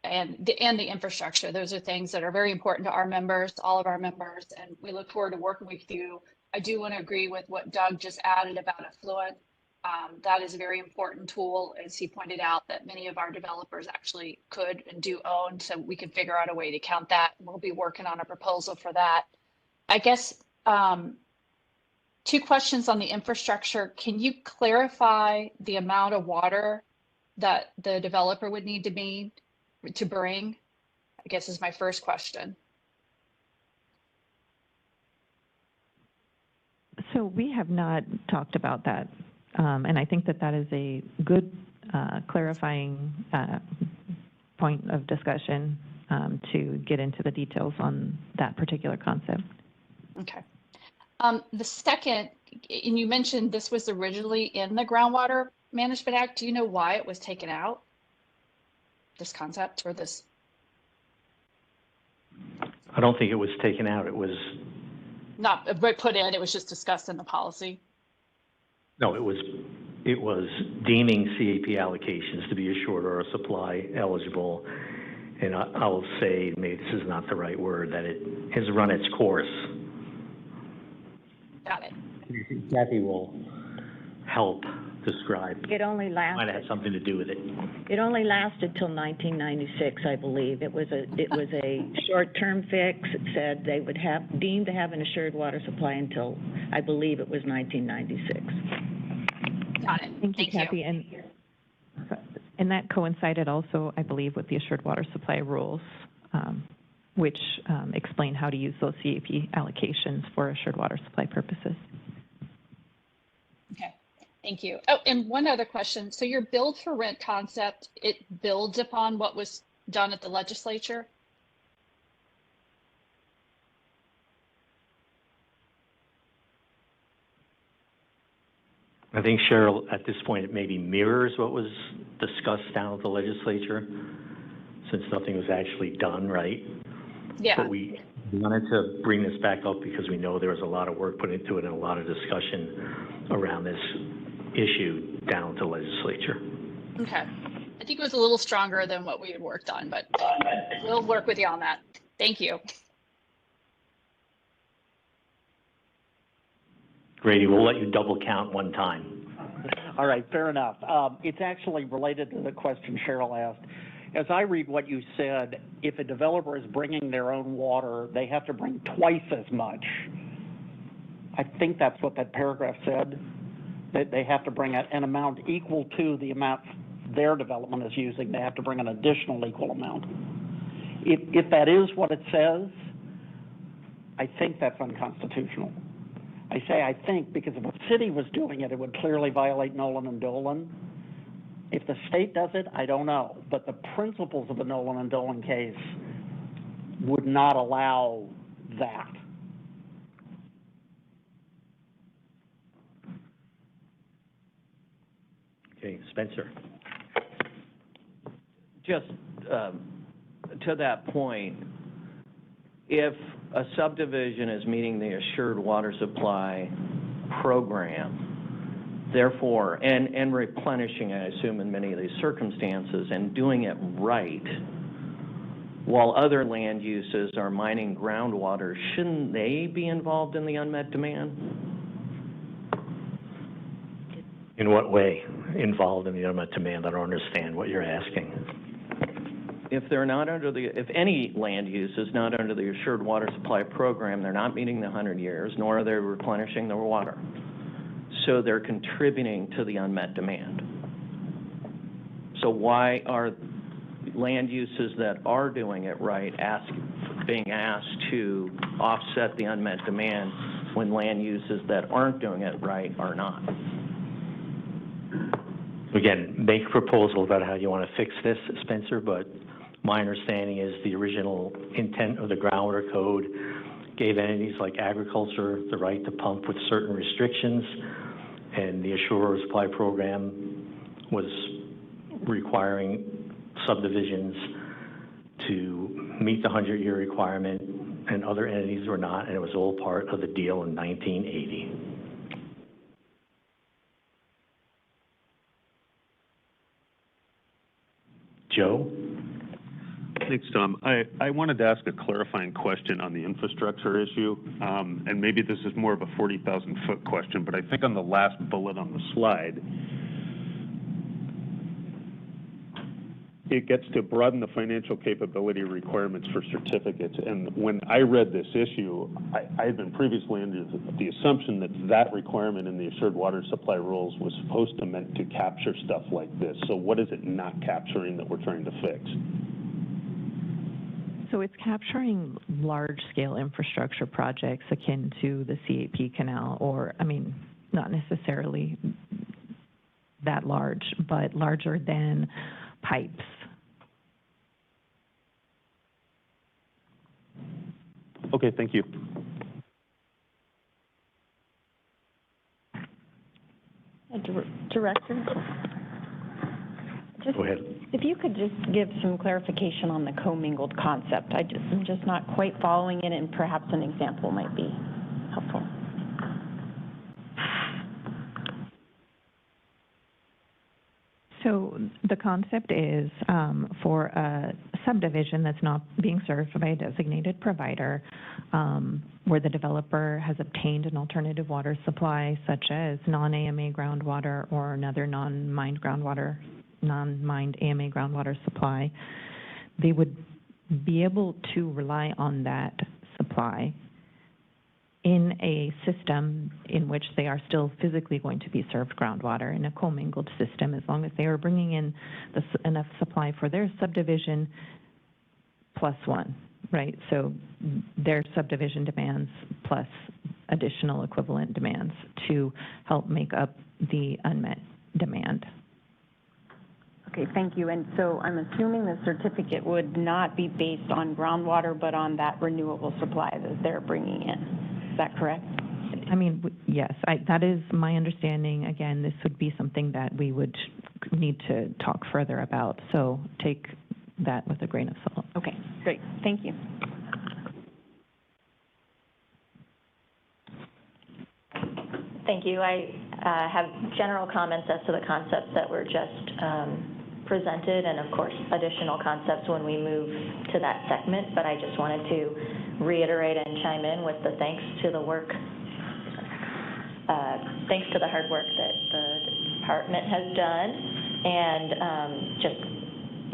and the infrastructure. Those are things that are very important to our members, all of our members, and we look forward to working with you. I do want to agree with what Doug just added about effluent. That is a very important tool, as he pointed out, that many of our developers actually could and do own, so we can figure out a way to count that. We'll be working on a proposal for that. I guess two questions on the infrastructure. Can you clarify the amount of water that the developer would need to bring? I guess is my first question. So we have not talked about that, and I think that is a good clarifying point of discussion to get into the details on that particular concept. Okay. The second, and you mentioned this was originally in the Groundwater Management Act. Do you know why it was taken out? This concept or this? I don't think it was taken out. It was Not put in, it was just discussed in the policy. No, it was deeming CAP allocations to be assured or a supply eligible, and I'll say, maybe this is not the right word, that it has run its course. Got it. Kathy will help describe. It only lasted. Might have something to do with it. It only lasted till 1996, I believe. It was a short-term fix. It said they would have deemed to have an assured water supply until, I believe, it was 1996. Got it. Thank you, Kathy. And that coincided also, I believe, with the assured water supply rules, which explain how to use those CAP allocations for assured water supply purposes. Okay. Thank you. Oh, and one other question. So your build for rent concept, it builds upon what was done at the legislature? I think, Cheryl, at this point, it maybe mirrors what was discussed down at the legislature, since nothing was actually done, right? Yeah. But we wanted to bring this back up because we know there was a lot of work put into it and a lot of discussion around this issue down to legislature. Okay. I think it was a little stronger than what we had worked on, but we'll work with you on that. Thank you. Grady, we'll let you double count one time. All right, fair enough. It's actually related to the question Cheryl asked. As I read what you said, if a developer is bringing their own water, they have to bring twice as much. I think that's what that paragraph said. They have to bring an amount equal to the amount their development is using. They have to bring an additional equal amount. If that is what it says, I think that's unconstitutional. I say I think because if the city was doing it, it would clearly violate Nolan and Dolan. If the state does it, I don't know. But the principles of the Nolan and Dolan case would not allow that. Okay, Spencer. Just to that point, if a subdivision is meeting the assured water supply program, therefore, and replenishing, I assume, in many of these circumstances, and doing it right, while other land uses are mining groundwater, shouldn't they be involved in the unmet demand? In what way involved in the unmet demand? I don't understand what you're asking. If they're not under the, if any land use is not under the assured water supply program, they're not meeting the 100 years, nor are they replenishing their water. So they're contributing to the unmet demand. So why are land uses that are doing it right being asked to offset the unmet demand when land uses that aren't doing it right are not? Again, make a proposal about how you want to fix this, Spencer, but my understanding is the original intent of the groundwater code gave entities like agriculture the right to pump with certain restrictions, and the assured water supply program was requiring subdivisions to meet the 100-year requirement, and other entities were not, and it was all part of the deal in 1980. Joe? Thanks, Tom. I wanted to ask a clarifying question on the infrastructure issue, and maybe this is more of a 40,000-foot question, but I think on the last bullet on the slide, it gets to broaden the financial capability requirements for certificates. And when I read this issue, I had been previously under the assumption that that requirement in the assured water supply rules was supposed to meant to capture stuff like this. So what is it not capturing that we're trying to fix? So it's capturing large-scale infrastructure projects akin to the CAP canal, or, I mean, not necessarily that large, but larger than pipes. Okay, thank you. Director? Go ahead. If you could just give some clarification on the commingled concept. I'm just not quite following it, and perhaps an example might be helpful. So the concept is for a subdivision that's not being served by a designated provider, where the developer has obtained an alternative water supply, such as non-AMA groundwater or another non-mined AMA groundwater supply, they would be able to rely on that supply in a system in which they are still physically going to be served groundwater in a commingled system, as long as they are bringing in enough supply for their subdivision plus one, right? So their subdivision demands plus additional equivalent demands to help make up the unmet demand. Okay, thank you. And so I'm assuming the certificate would not be based on groundwater, but on that renewable supply that they're bringing in. Is that correct? I mean, yes, that is my understanding. Again, this would be something that we would need to talk further about, so take that with a grain of salt. Okay, great. Thank you. Thank you. I have general comments as to the concepts that were just presented, and of course additional concepts when we move to that segment, but I just wanted to reiterate and chime in with the thanks to the work, thanks to the hard work that the department has done, and just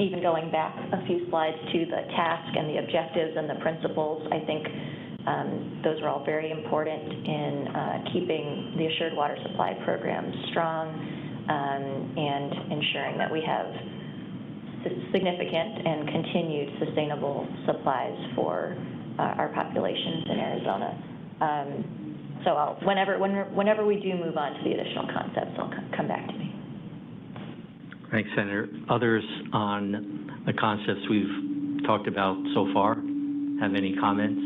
even going back a few slides to the task and the objectives and the principles, I think Those are all very important in keeping the assured water supply program strong and ensuring that we have significant and continued sustainable supplies for our populations in Arizona. So whenever we do move on to the additional concepts, I'll come back to me. Thanks, Senator. Others on the concepts we've talked about so far have any comments,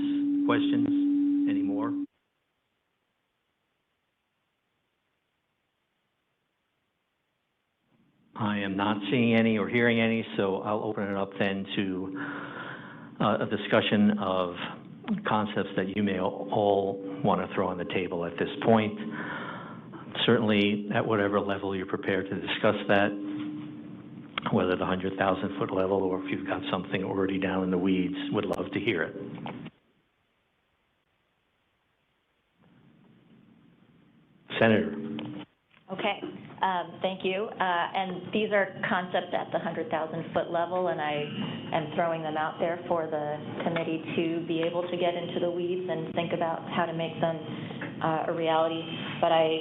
questions, any more? I am not seeing any or hearing any, so I'll open it up then to a discussion of concepts that you may all want to throw on the table at this point. Certainly, at whatever level you're prepared to discuss that, whether the 100,000-foot level or if you've got something already down in the weeds, would love to hear it. Senator. Okay, thank you. And these are concepts at the 100,000-foot level, and I am throwing them out there for the committee to be able to get into the weeds and think about how to make them a reality. But I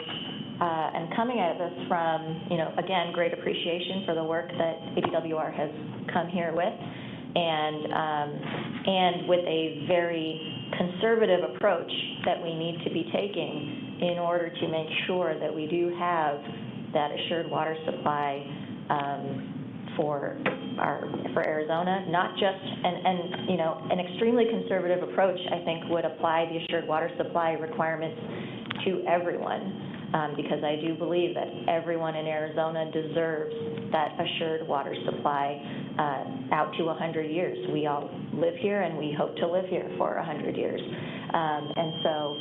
am coming at this from, again, great appreciation for the work that ADWR has come here with, and with a very conservative approach that we need to be taking in order to make sure that we do have that assured water supply for Arizona, not just, an extremely conservative approach, I think, would apply the assured water supply requirements to everyone, because I do believe that everyone in Arizona deserves that assured water supply out to 100 years. We all live here, and we hope to live here for 100 years. And so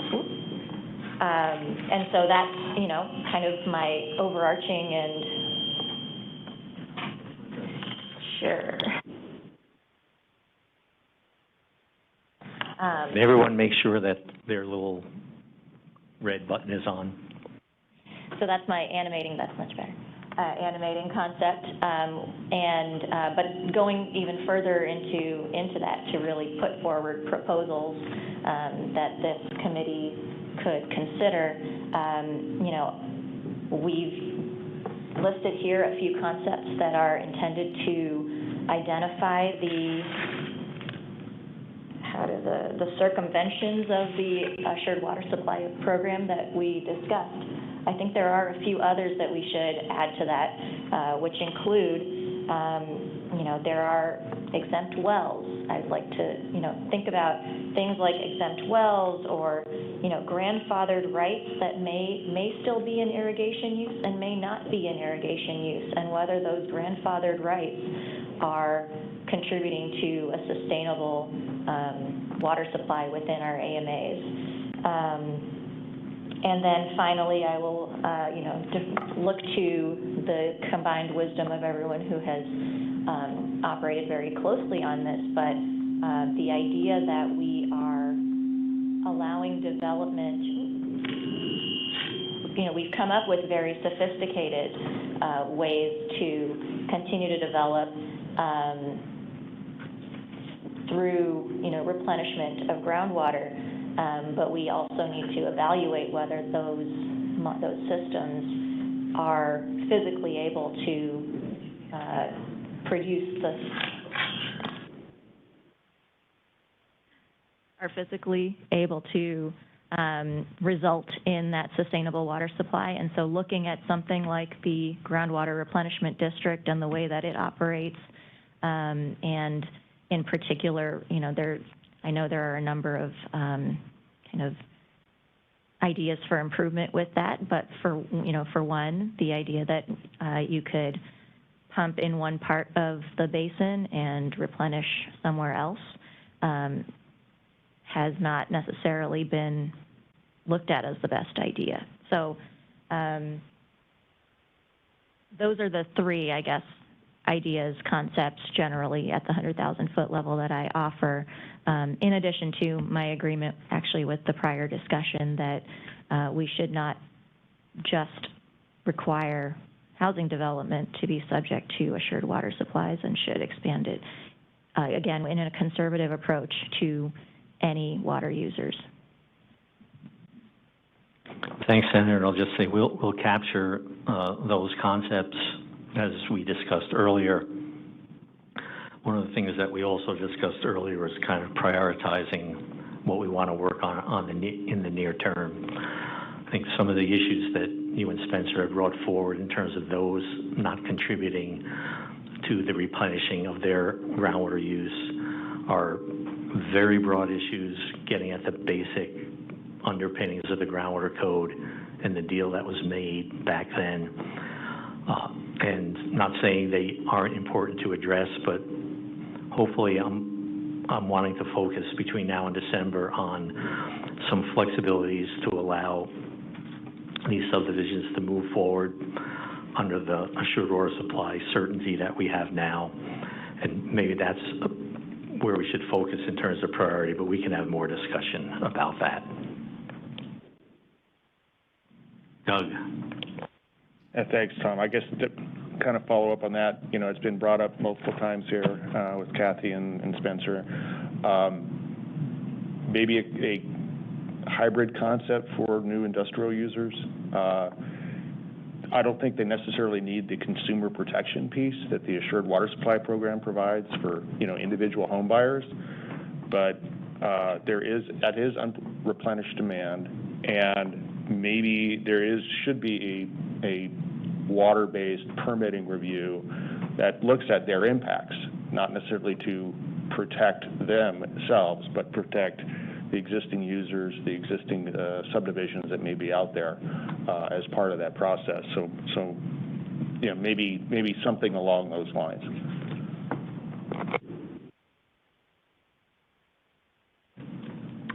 that's, kind of my overarching and sure. Everyone make sure that their little red button is on. So that's my animating, that's much better. Animating concept, but going even further into that to really put forward proposals that this committee could consider. We've listed here a few concepts that are intended to identify the circumventions of the assured water supply program that we discussed. I think there are a few others that we should add to that, which include, there are exempt wells. I'd like to, think about things like exempt wells or, grandfathered rights that may still be in irrigation use and may not be in irrigation use, and whether those grandfathered rights are contributing to a sustainable water supply within our AMAs. And then finally, I will, look to the combined wisdom of everyone who has operated very closely on this, but the idea that we are allowing development, we've come up with very sophisticated ways to continue to develop through, replenishment of groundwater. But we also need to evaluate whether those systems are physically able to produce result in that sustainable water supply. And so looking at something like the groundwater replenishment district and the way that it operates, and in particular, I know there are a number of kind of ideas for improvement with that, but for one, the idea that you could pump in one part of the basin and replenish somewhere else has not necessarily been looked at as the best idea. So those are the three, I guess, ideas, concepts generally at the 100,000-foot level that I offer, in addition to my agreement actually with the prior discussion that we should not just require housing development to be subject to assured water supplies and should expand it, again, in a conservative approach to any water users? Thanks, Senator. I'll just say we'll capture those concepts as we discussed earlier. One of the things that we also discussed earlier is kind of prioritizing what we want to work on in the near term. I think some of the issues that you and Spencer have brought forward in terms of those not contributing to the replenishing of their groundwater use are very broad issues, getting at the basic underpinnings of the groundwater code and the deal that was made back then. And not saying they aren't important to address, but hopefully I'm wanting to focus between now and December on some flexibilities to allow these subdivisions to move forward under the assured water supply certainty that we have now. And maybe that's where we should focus in terms of priority, but we can have more discussion about that. Doug. Thanks, Tom. I guess to kind of follow up on that, you know, it's been brought up multiple times here with Kathy and Spencer. Maybe a hybrid concept for new industrial users. I don't think they necessarily need the consumer protection piece that the Assured Water Supply Program provides for, you know, individual home buyers, but that is unreplenished demand, and maybe should be a water-based permitting review that looks at their impacts, not necessarily to protect themselves, but protect the existing users, the existing subdivisions that may be out there as part of that process. So you know, maybe something along those lines.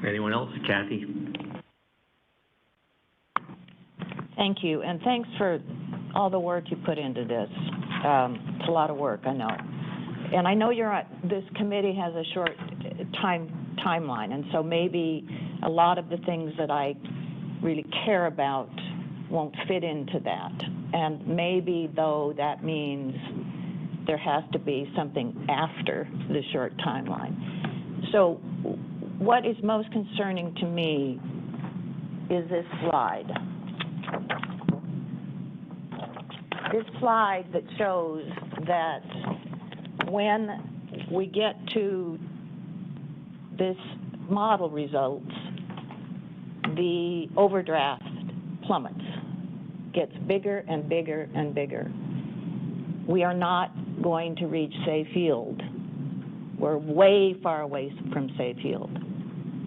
Anyone else? Kathy? Thank you, and thanks for all the work you put into this. It's a lot of work, I know. And I know this committee has a short timeline, and so maybe a lot of the things that I really care about won't fit into that. And maybe, though, that means there has to be something after the short timeline. So what is most concerning to me is this slide. This slide that shows that when we get to this model results, the overdraft plummets, gets bigger and bigger and bigger. We are not going to reach safe yield. We're way far away from safe yield.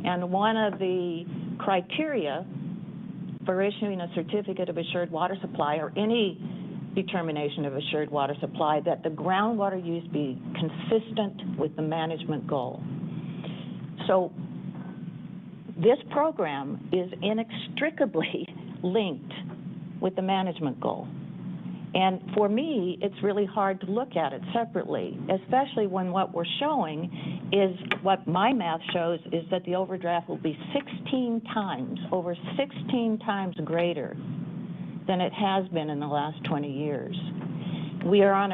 And one of the criteria for issuing a certificate of assured water supply or any determination of assured water supply, that the groundwater use be consistent with the management goal. So this program is inextricably linked with the management goal. And for me, it's really hard to look at it separately, especially when what we're showing is, what my math shows is that the overdraft will be 16 times, over 16 times greater than it has been in the last 20 years. We are on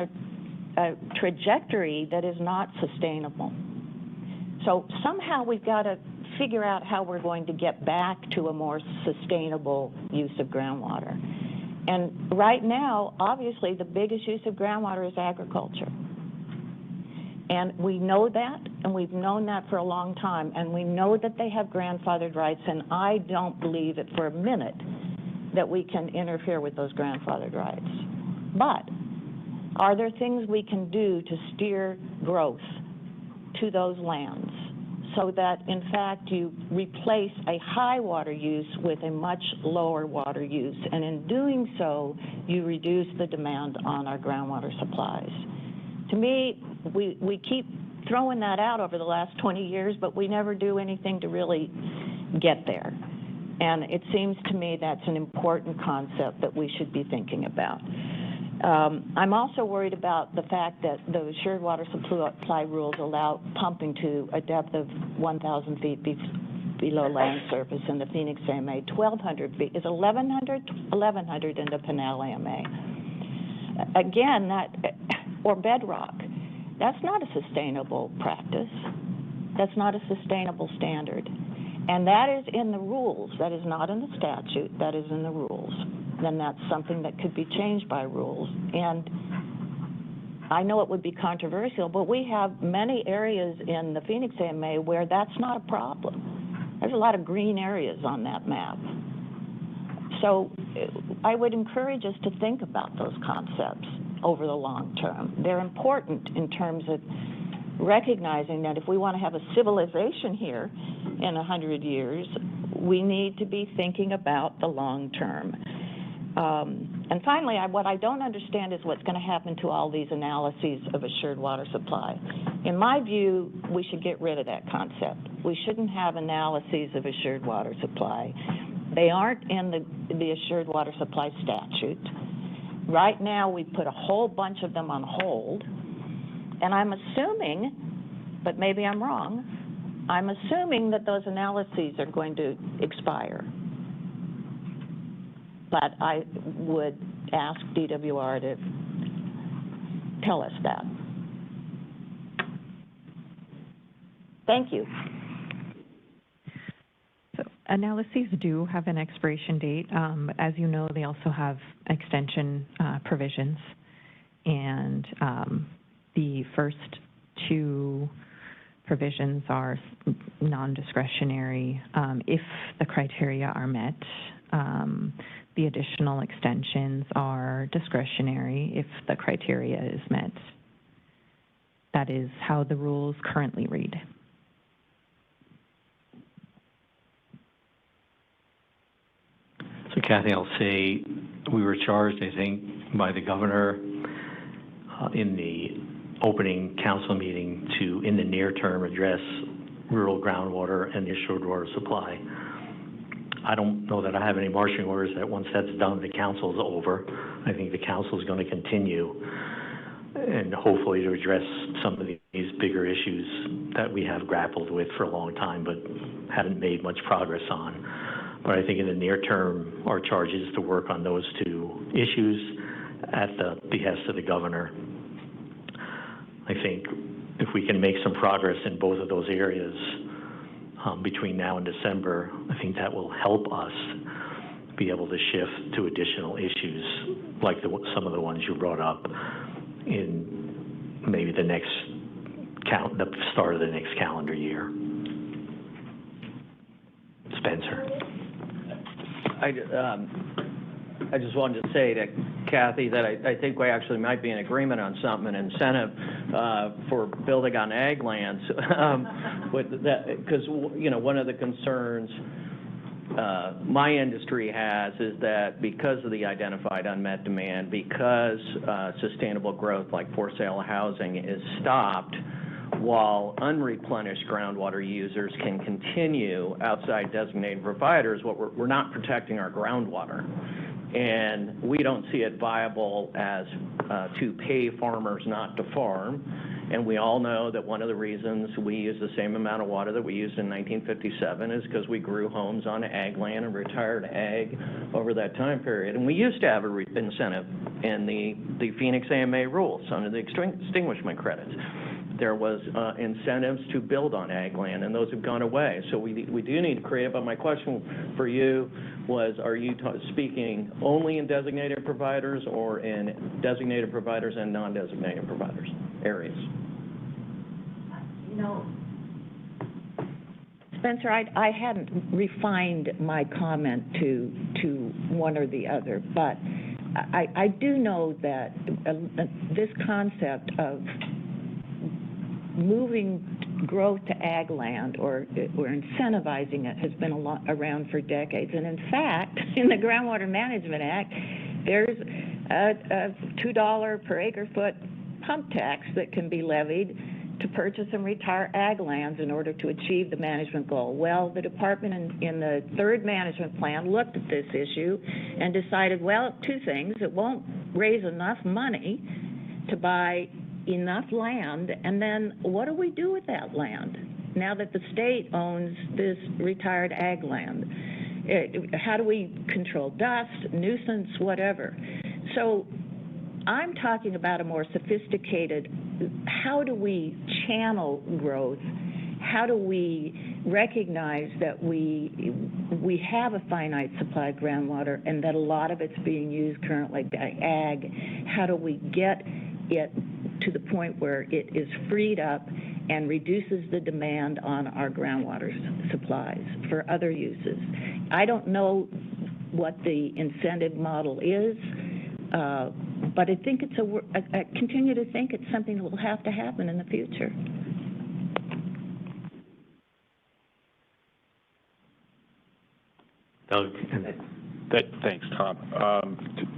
a trajectory that is not sustainable. So somehow we've got to figure out how we're going to get back to a more sustainable use of groundwater. And right now, obviously, the biggest use of groundwater is agriculture. And we know that, and we've known that for a long time, and we know that they have grandfathered rights, and I don't believe it for a minute that we can interfere with those grandfathered rights. But are there things we can do to steer growth to those lands so that, in fact, you replace a high water use with a much lower water use, and in doing so, you reduce the demand on our groundwater supplies? To me, we keep throwing that out over the last 20 years, but we never do anything to really get there. And it seems to me that's an important concept that we should be thinking about. I'm also worried about the fact that the assured water supply rules allow pumping to a depth of 1,000 feet below land surface in the Phoenix AMA. 1,200 feet is 1,100 in the Pinal AMA. Again, or bedrock. That's not a sustainable practice. That's not a sustainable standard. And that is in the rules. That is not in the statute. That is in the rules. Then that's something that could be changed by rules. And I know it would be controversial, but we have many areas in the Phoenix AMA where that's not a problem. There's a lot of green areas on that map. So I would encourage us to think about those concepts over the long term. They're important in terms of recognizing that if we want to have a civilization here in 100 years, we need to be thinking about the long term. And finally, what I don't understand is what's going to happen to all these analyses of assured water supply. In my view, we should get rid of that concept. We shouldn't have analyses of assured water supply. They aren't in the assured water supply statute. Right now, we put a whole bunch of them on hold, and I'm assuming, but maybe I'm wrong, I'm assuming that those analyses are going to expire. But I would ask DWR to tell us that. Thank you. So analyses do have an expiration date. As you know, they also have extension provisions. And the first two provisions are non-discretionary if the criteria are met. The additional extensions are discretionary if the criteria is met. That is how the rules currently read. So Kathy, I'll say we were charged, I think, by the governor in the opening council meeting to, in the near term, address rural groundwater and the assured water supply. I don't know that I have any marching orders that once that's done, the council's over. I think the council is going to continue and hopefully to address some of these bigger issues that we have grappled with for a long time but haven't made much progress on. But I think in the near term, our charge is to work on those two issues at the behest of the governor. I think if we can make some progress in both of those areas between now and December, I think that will help us be able to shift to additional issues like some of the ones you brought up in maybe the start of the next calendar year. Spencer. I just wanted to say to Kathy that I think we actually might be in agreement on something, an incentive for building on ag lands. Because, one of the concerns my industry has is that because of the identified unmet demand, because sustainable growth like for sale housing is stopped, while unreplenished groundwater users can continue outside designated providers, we're not protecting our groundwater. And we don't see it viable as to pay farmers not to farm. And we all know that one of the reasons we use the same amount of water that we used in 1957 is because we grew homes on ag land and retired ag over that time period. And we used to have an incentive in the Phoenix AMA rules under the extinguishment credits. There was incentives to build on ag land, and those have gone away. So we do need to create it. But my question for you was, are you speaking only in designated providers or in designated providers and non-designated providers areas? Spencer, I hadn't refined my comment to one or the other, but I do know that this concept of moving growth to ag land or incentivizing it has been around for decades. And in fact, in the Groundwater Management Act, there's a $2 per acre foot pump tax that can be levied to purchase and retire ag lands in order to achieve the management goal. Well, the department in the third management plan looked at this issue and decided, well, two things. It won't raise enough money to buy enough land, and then what do we do with that land now that the state owns this retired ag land? How do we control dust, nuisance, whatever? So I'm talking about a more sophisticated, how do we channel growth how do we recognize that we have a finite supply of groundwater and that a lot of it's being used currently by ag? How do we get it to the point where it is freed up and reduces the demand on our groundwater supplies for other uses? I don't know what the incentive model is, but I think I continue to think it's something that will have to happen in the future. Doug? Thanks, Tom.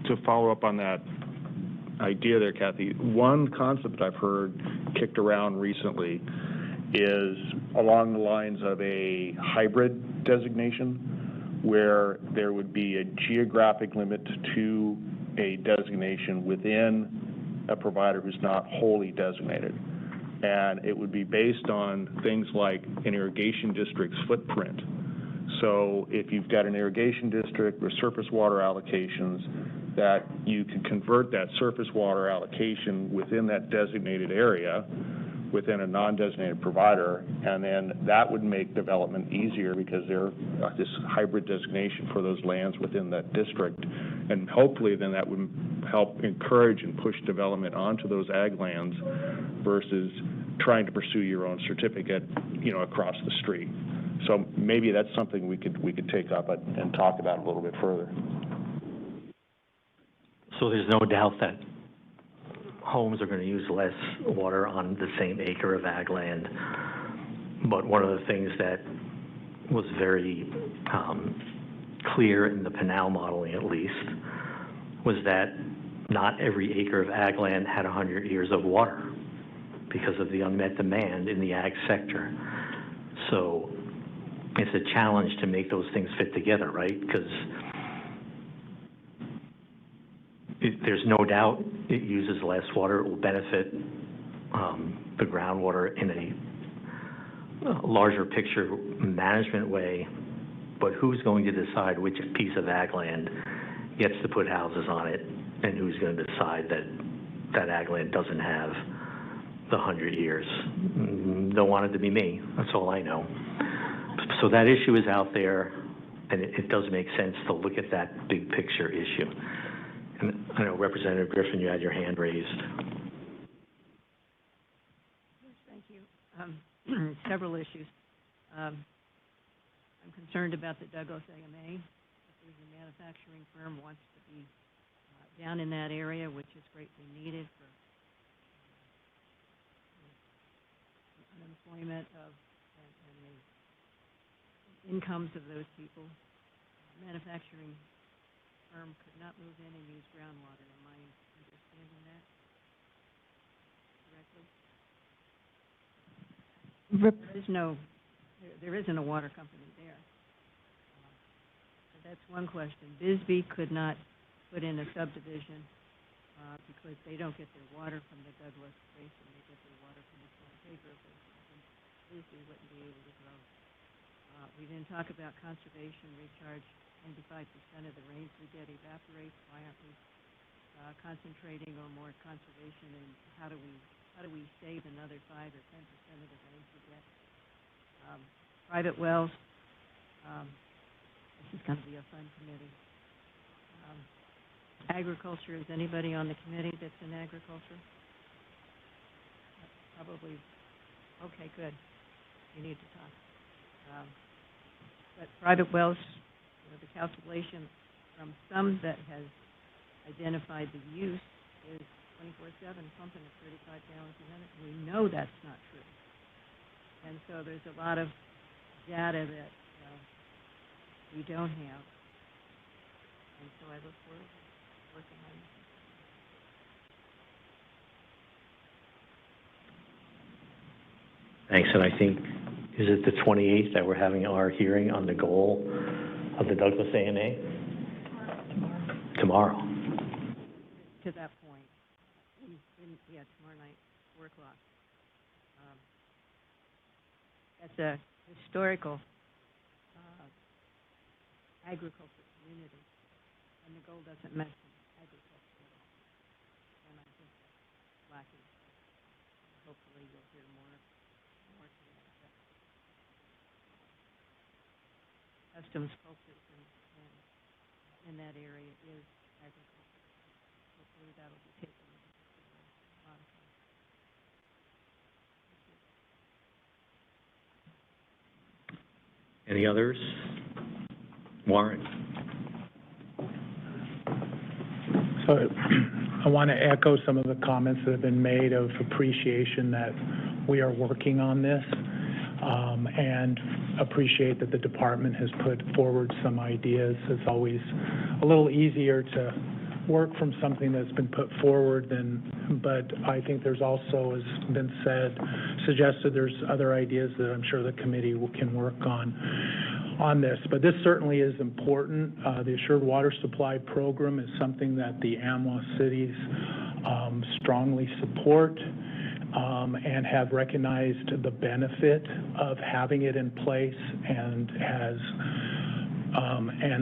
To follow up on that idea there, Kathy, one concept I've heard kicked around recently is along the lines of a hybrid designation, where there would be a geographic limit to a designation within a provider who's not wholly designated. And it would be based on things like an irrigation district's footprint. So if you've got an irrigation district with surface water allocations, that you can convert that surface water allocation within that designated area within a non-designated provider, and then that would make development easier because they're this hybrid designation for those lands within that district. And hopefully then that would help encourage and push development onto those ag lands versus trying to pursue your own certificate, across the street. So maybe that's something we could take up and talk about a little bit further. So there's no doubt that homes are going to use less water on the same acre of ag land. But one of the things that was very clear in the Pinal modeling, at least, was that not every acre of ag land had 100 years of water because of the unmet demand in the ag sector. So it's a challenge to make those things fit together, right? Because there's no doubt it uses less water. It will benefit the groundwater in a larger picture management way. But who's going to decide which piece of ag land gets to put houses on it, and who's going to decide that that ag land doesn't have the 100 years? Don't want it to be me. That's all I know. So that issue is out there, and it does make sense to look at that big picture issue. And I know, Representative Griffin, you had your hand raised. Thank you. Several issues. I'm concerned about the Douglas AMA. If there's a manufacturing firm wants to be down in that area, which is greatly needed for unemployment and the incomes of those people, manufacturing firm could not move in and use groundwater. Am I understanding that correctly? There isn't a water company there. So that's one question. Bisbee could not put in a subdivision because they don't get their water from the Douglas Basin. They get their water from the San Pedro Basin. And Bisbee wouldn't be able to grow. We didn't talk about conservation recharge. 95% of the rains we get evaporates. Why aren't we concentrating on more conservation, and how do we save another 5 or 10% of the rains we get? Private wells. This is going to be a fun committee. Agriculture. Is anybody on the committee that's in agriculture? Probably. Okay, good. You need to talk. But private wells. The calculation from some that has identified the use is 24/7 pumping at 35 gallons a minute. We know that's not true. And so there's a lot of data that we don't have. And so I look forward to working on this. Thanks, and I think, is it the 28th that we're having our hearing on the goal of the Douglas AMA? Tomorrow. To that point. Tomorrow night, 4 o'clock. That's a historical agriculture community, and the goal doesn't mention agriculture at all. And I think that's lacking. Hopefully you'll hear more today. customs focus in that area is agriculture. Hopefully that'll be taken into consideration. A lot of things. Any others? Warren? So I want to echo some of the comments that have been made of appreciation that we are working on this, and appreciate that the department has put forward some ideas. It's always a little easier to work from something that's been put forward but I think there's also, as been suggested, there's other ideas that I'm sure the committee can work on this. But this certainly is important. The Assured Water Supply Program is something that the AMWA cities strongly support and have recognized the benefit of having it in place, and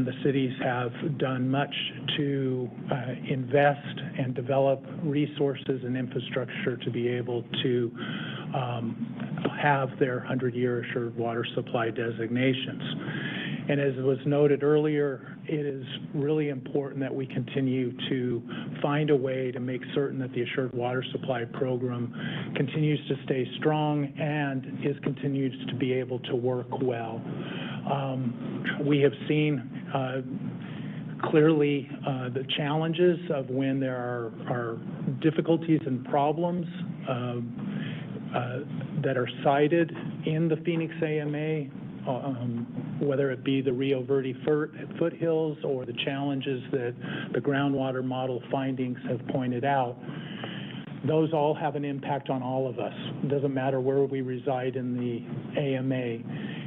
the cities have done much to invest and develop resources and infrastructure to be able to have their 100-year assured water supply designations. And as was noted earlier, it is really important that we continue to find a way to make certain that the Assured Water Supply Program continues to stay strong and continues to be able to work well. We have seen clearly the challenges of when there are difficulties and problems that are cited in the Phoenix AMA, whether it be the Rio Verde foothills or the challenges that the groundwater model findings have pointed out. Those all have an impact on all of us. It doesn't matter where we reside in the AMA.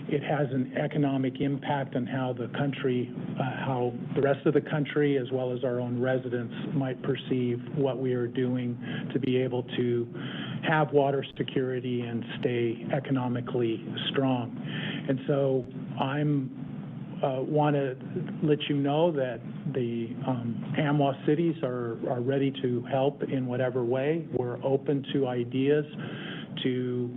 It has an economic impact on how the country, how the rest of the country, as well as our own residents, might perceive what we are doing to be able to have water security and stay economically strong. And so want to let you know that the AMWA cities are ready to help in whatever way. We're open to ideas to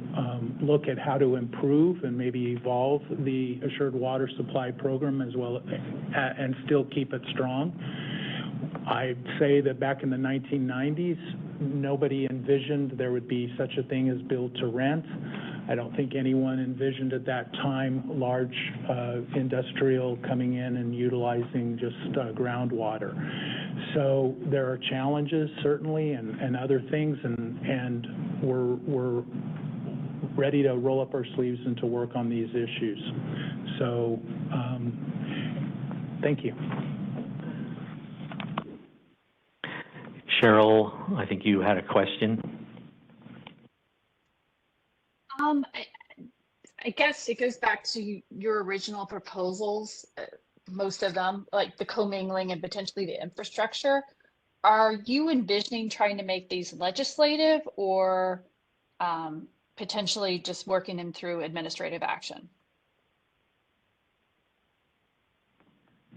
look at how to improve and maybe evolve the Assured Water Supply Program as well, and still keep it strong. I'd say that back in the 1990s, nobody envisioned there would be such a thing as build to rent. I don't think anyone envisioned at that time large industrial coming in and utilizing just groundwater. So there are challenges certainly and other things, and we're ready to roll up our sleeves and to work on these issues. So thank you. Cheryl, I think you had a question. I guess it goes back to your original proposals, most of them, like the commingling and potentially the infrastructure. Are you envisioning trying to make these legislative or potentially just working them through administrative action?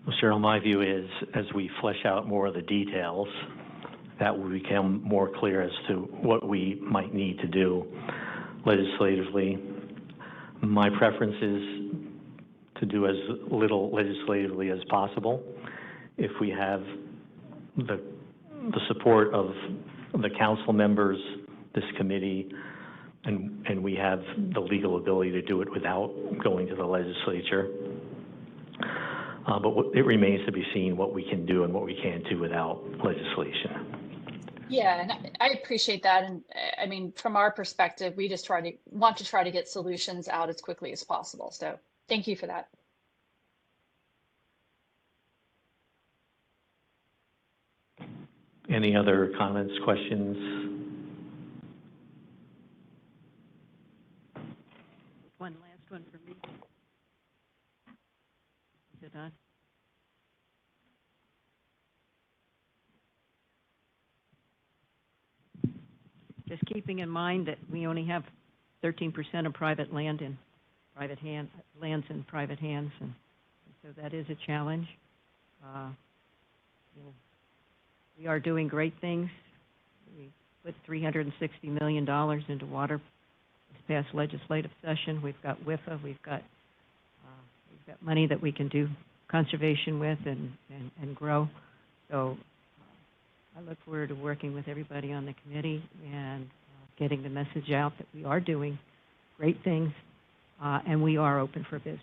Well, Cheryl, my view is as we flesh out more of the details, that will become more clear as to what we might need to do legislatively. My preference is to do as little legislatively as possible. If we have the support of the council members, this committee, and we have the legal ability to do it without going to the legislature. But it remains to be seen what we can do and what we can't do without legislation. Yeah, and I appreciate that. And I mean, from our perspective, we just want to try to get solutions out as quickly as possible. So thank you for that. Any other comments, questions? One last one for me. Is it on? Just keeping in mind that we only have 13% of private land in private hands, and so that is a challenge. We are doing great things. We put $360 million into water this past legislative session. We've got WIFA, we've got we've got money that we can do conservation with and grow. So I look forward to working with everybody on the committee and getting the message out that we are doing great things, and we are open for business.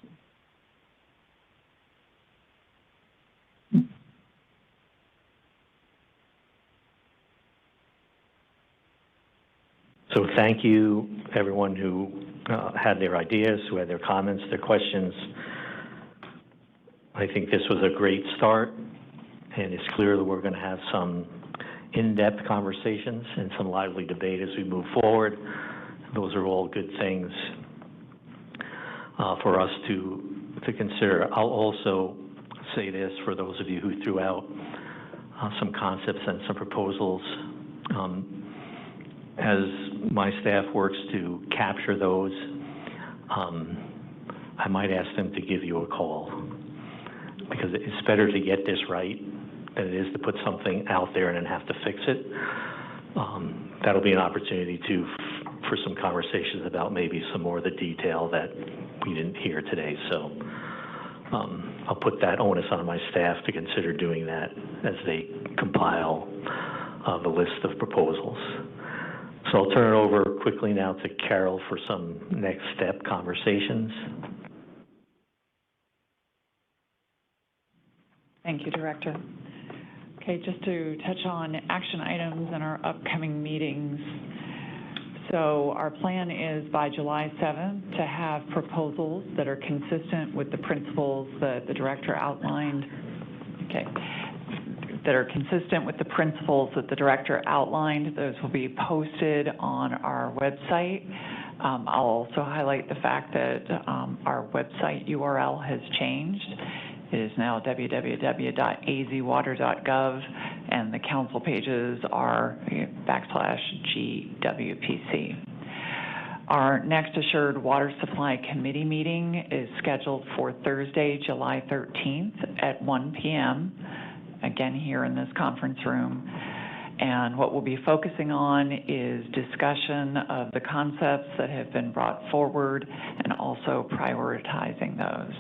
So thank you, everyone who had their ideas, who had their comments, their questions. I think this was a great start, and it's clear that we're going to have some in-depth conversations and some lively debate as we move forward. Those are all good things for us to consider. I'll also say this for those of you who threw out some concepts and some proposals. As my staff works to capture those, I might ask them to give you a call, because it's better to get this right than it is to put something out there and then have to fix it. That'll be an opportunity for some conversations about maybe some more of the detail that we didn't hear today. So I'll put that onus on my staff to consider doing that as they compile the list of proposals. So I'll turn it over quickly now to Carol for some next step conversations. Thank you, Director. Okay, just to touch on action items in our upcoming meetings. So our plan is by July 7th to have proposals that are consistent with the principles that the Director outlined. Okay. That are consistent with the principles that the Director outlined. Those will be posted on our website. I'll also highlight the fact that our website URL has changed. It is now www.azwater.gov, and the council pages are /GWPC. Our next Assured Water Supply Committee meeting is scheduled for Thursday, July 13th at 1 p.m., again here in this conference room. And what we'll be focusing on is discussion of the concepts that have been brought forward and also prioritizing those.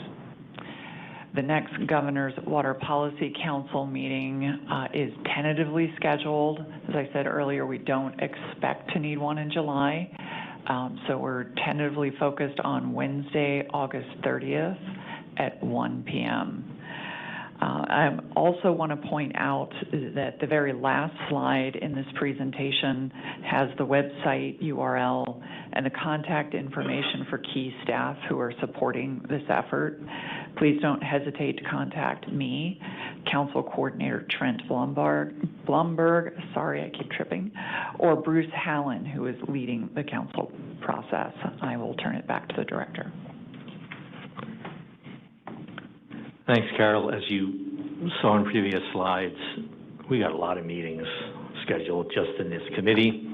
The next Governor's Water Policy Council meeting is tentatively scheduled. As I said earlier, we don't expect to need one in July. So we're tentatively focused on Wednesday, August 30th at 1 p.m. I also want to point out that the very last slide in this presentation has the website URL and the contact information for key staff who are supporting this effort. Please don't hesitate to contact me, Council Coordinator Trent Blumberg, sorry, I keep tripping, or Bruce Hallen, who is leading the council process. I will turn it back to the Director. Thanks, Carol. As you saw in previous slides, we got a lot of meetings scheduled just in this committee.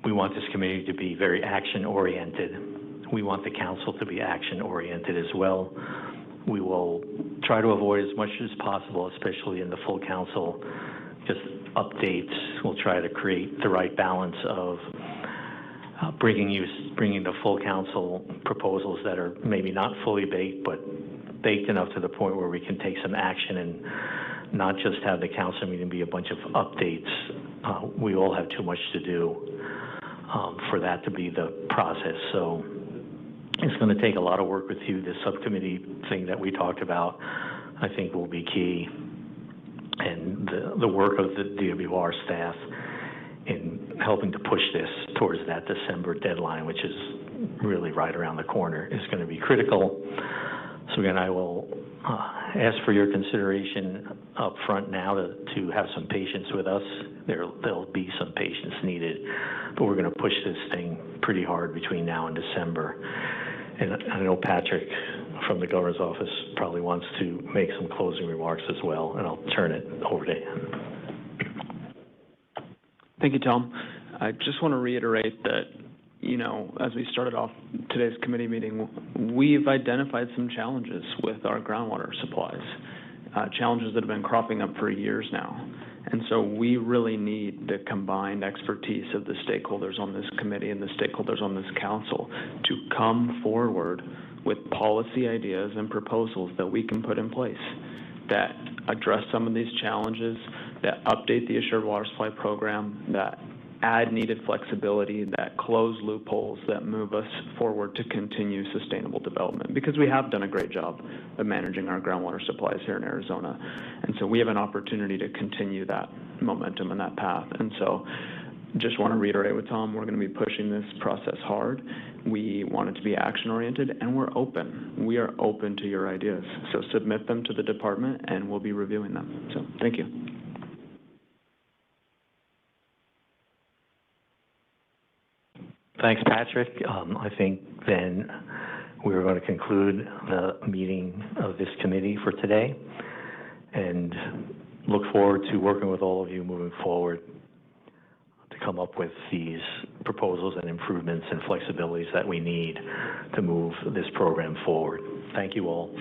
We want this committee to be very action-oriented. We want the council to be action-oriented as well. We will try to avoid as much as possible, especially in the full council, just updates. We'll try to create the right balance of bringing the full council proposals that are maybe not fully baked, but baked enough to the point where we can take some action and not just have the council meeting be a bunch of updates. We all have too much to do for that to be the process. So it's going to take a lot of work with you. This subcommittee thing that we talked about, I think, will be key. And the work of the DWR staff in helping to push this towards that December deadline, which is really right around the corner, is going to be critical. So again, I will ask for your consideration up front now to have some patience with us. There'll be some patience needed, but we're going to push this thing pretty hard between now and December. And I know Patrick from the Governor's Office probably wants to make some closing remarks as well, and I'll turn it over to him. Thank you, Tom. I just want to reiterate that, you know, as we started off today's committee meeting, we've identified some challenges with our groundwater supplies, challenges that have been cropping up for years now. And so we really need the combined expertise of the stakeholders on this committee and the stakeholders on this council to come forward with policy ideas and proposals that we can put in place that address some of these challenges, that update the Assured Water Supply Program, that add needed flexibility, that close loopholes, that move us forward to continue sustainable development. Because we have done a great job of managing our groundwater supplies here in Arizona. And so we have an opportunity to continue that momentum and that path. And so just want to reiterate with Tom, we're going to be pushing this process hard. We want it to be action-oriented, and we're open. We are open to your ideas. So submit them to the department, and we'll be reviewing them. So thank you. Thanks, Patrick. I think then we're going to conclude the meeting of this committee for today and look forward to working with all of you moving forward to come up with these proposals and improvements and flexibilities that we need to move this program forward. Thank you all.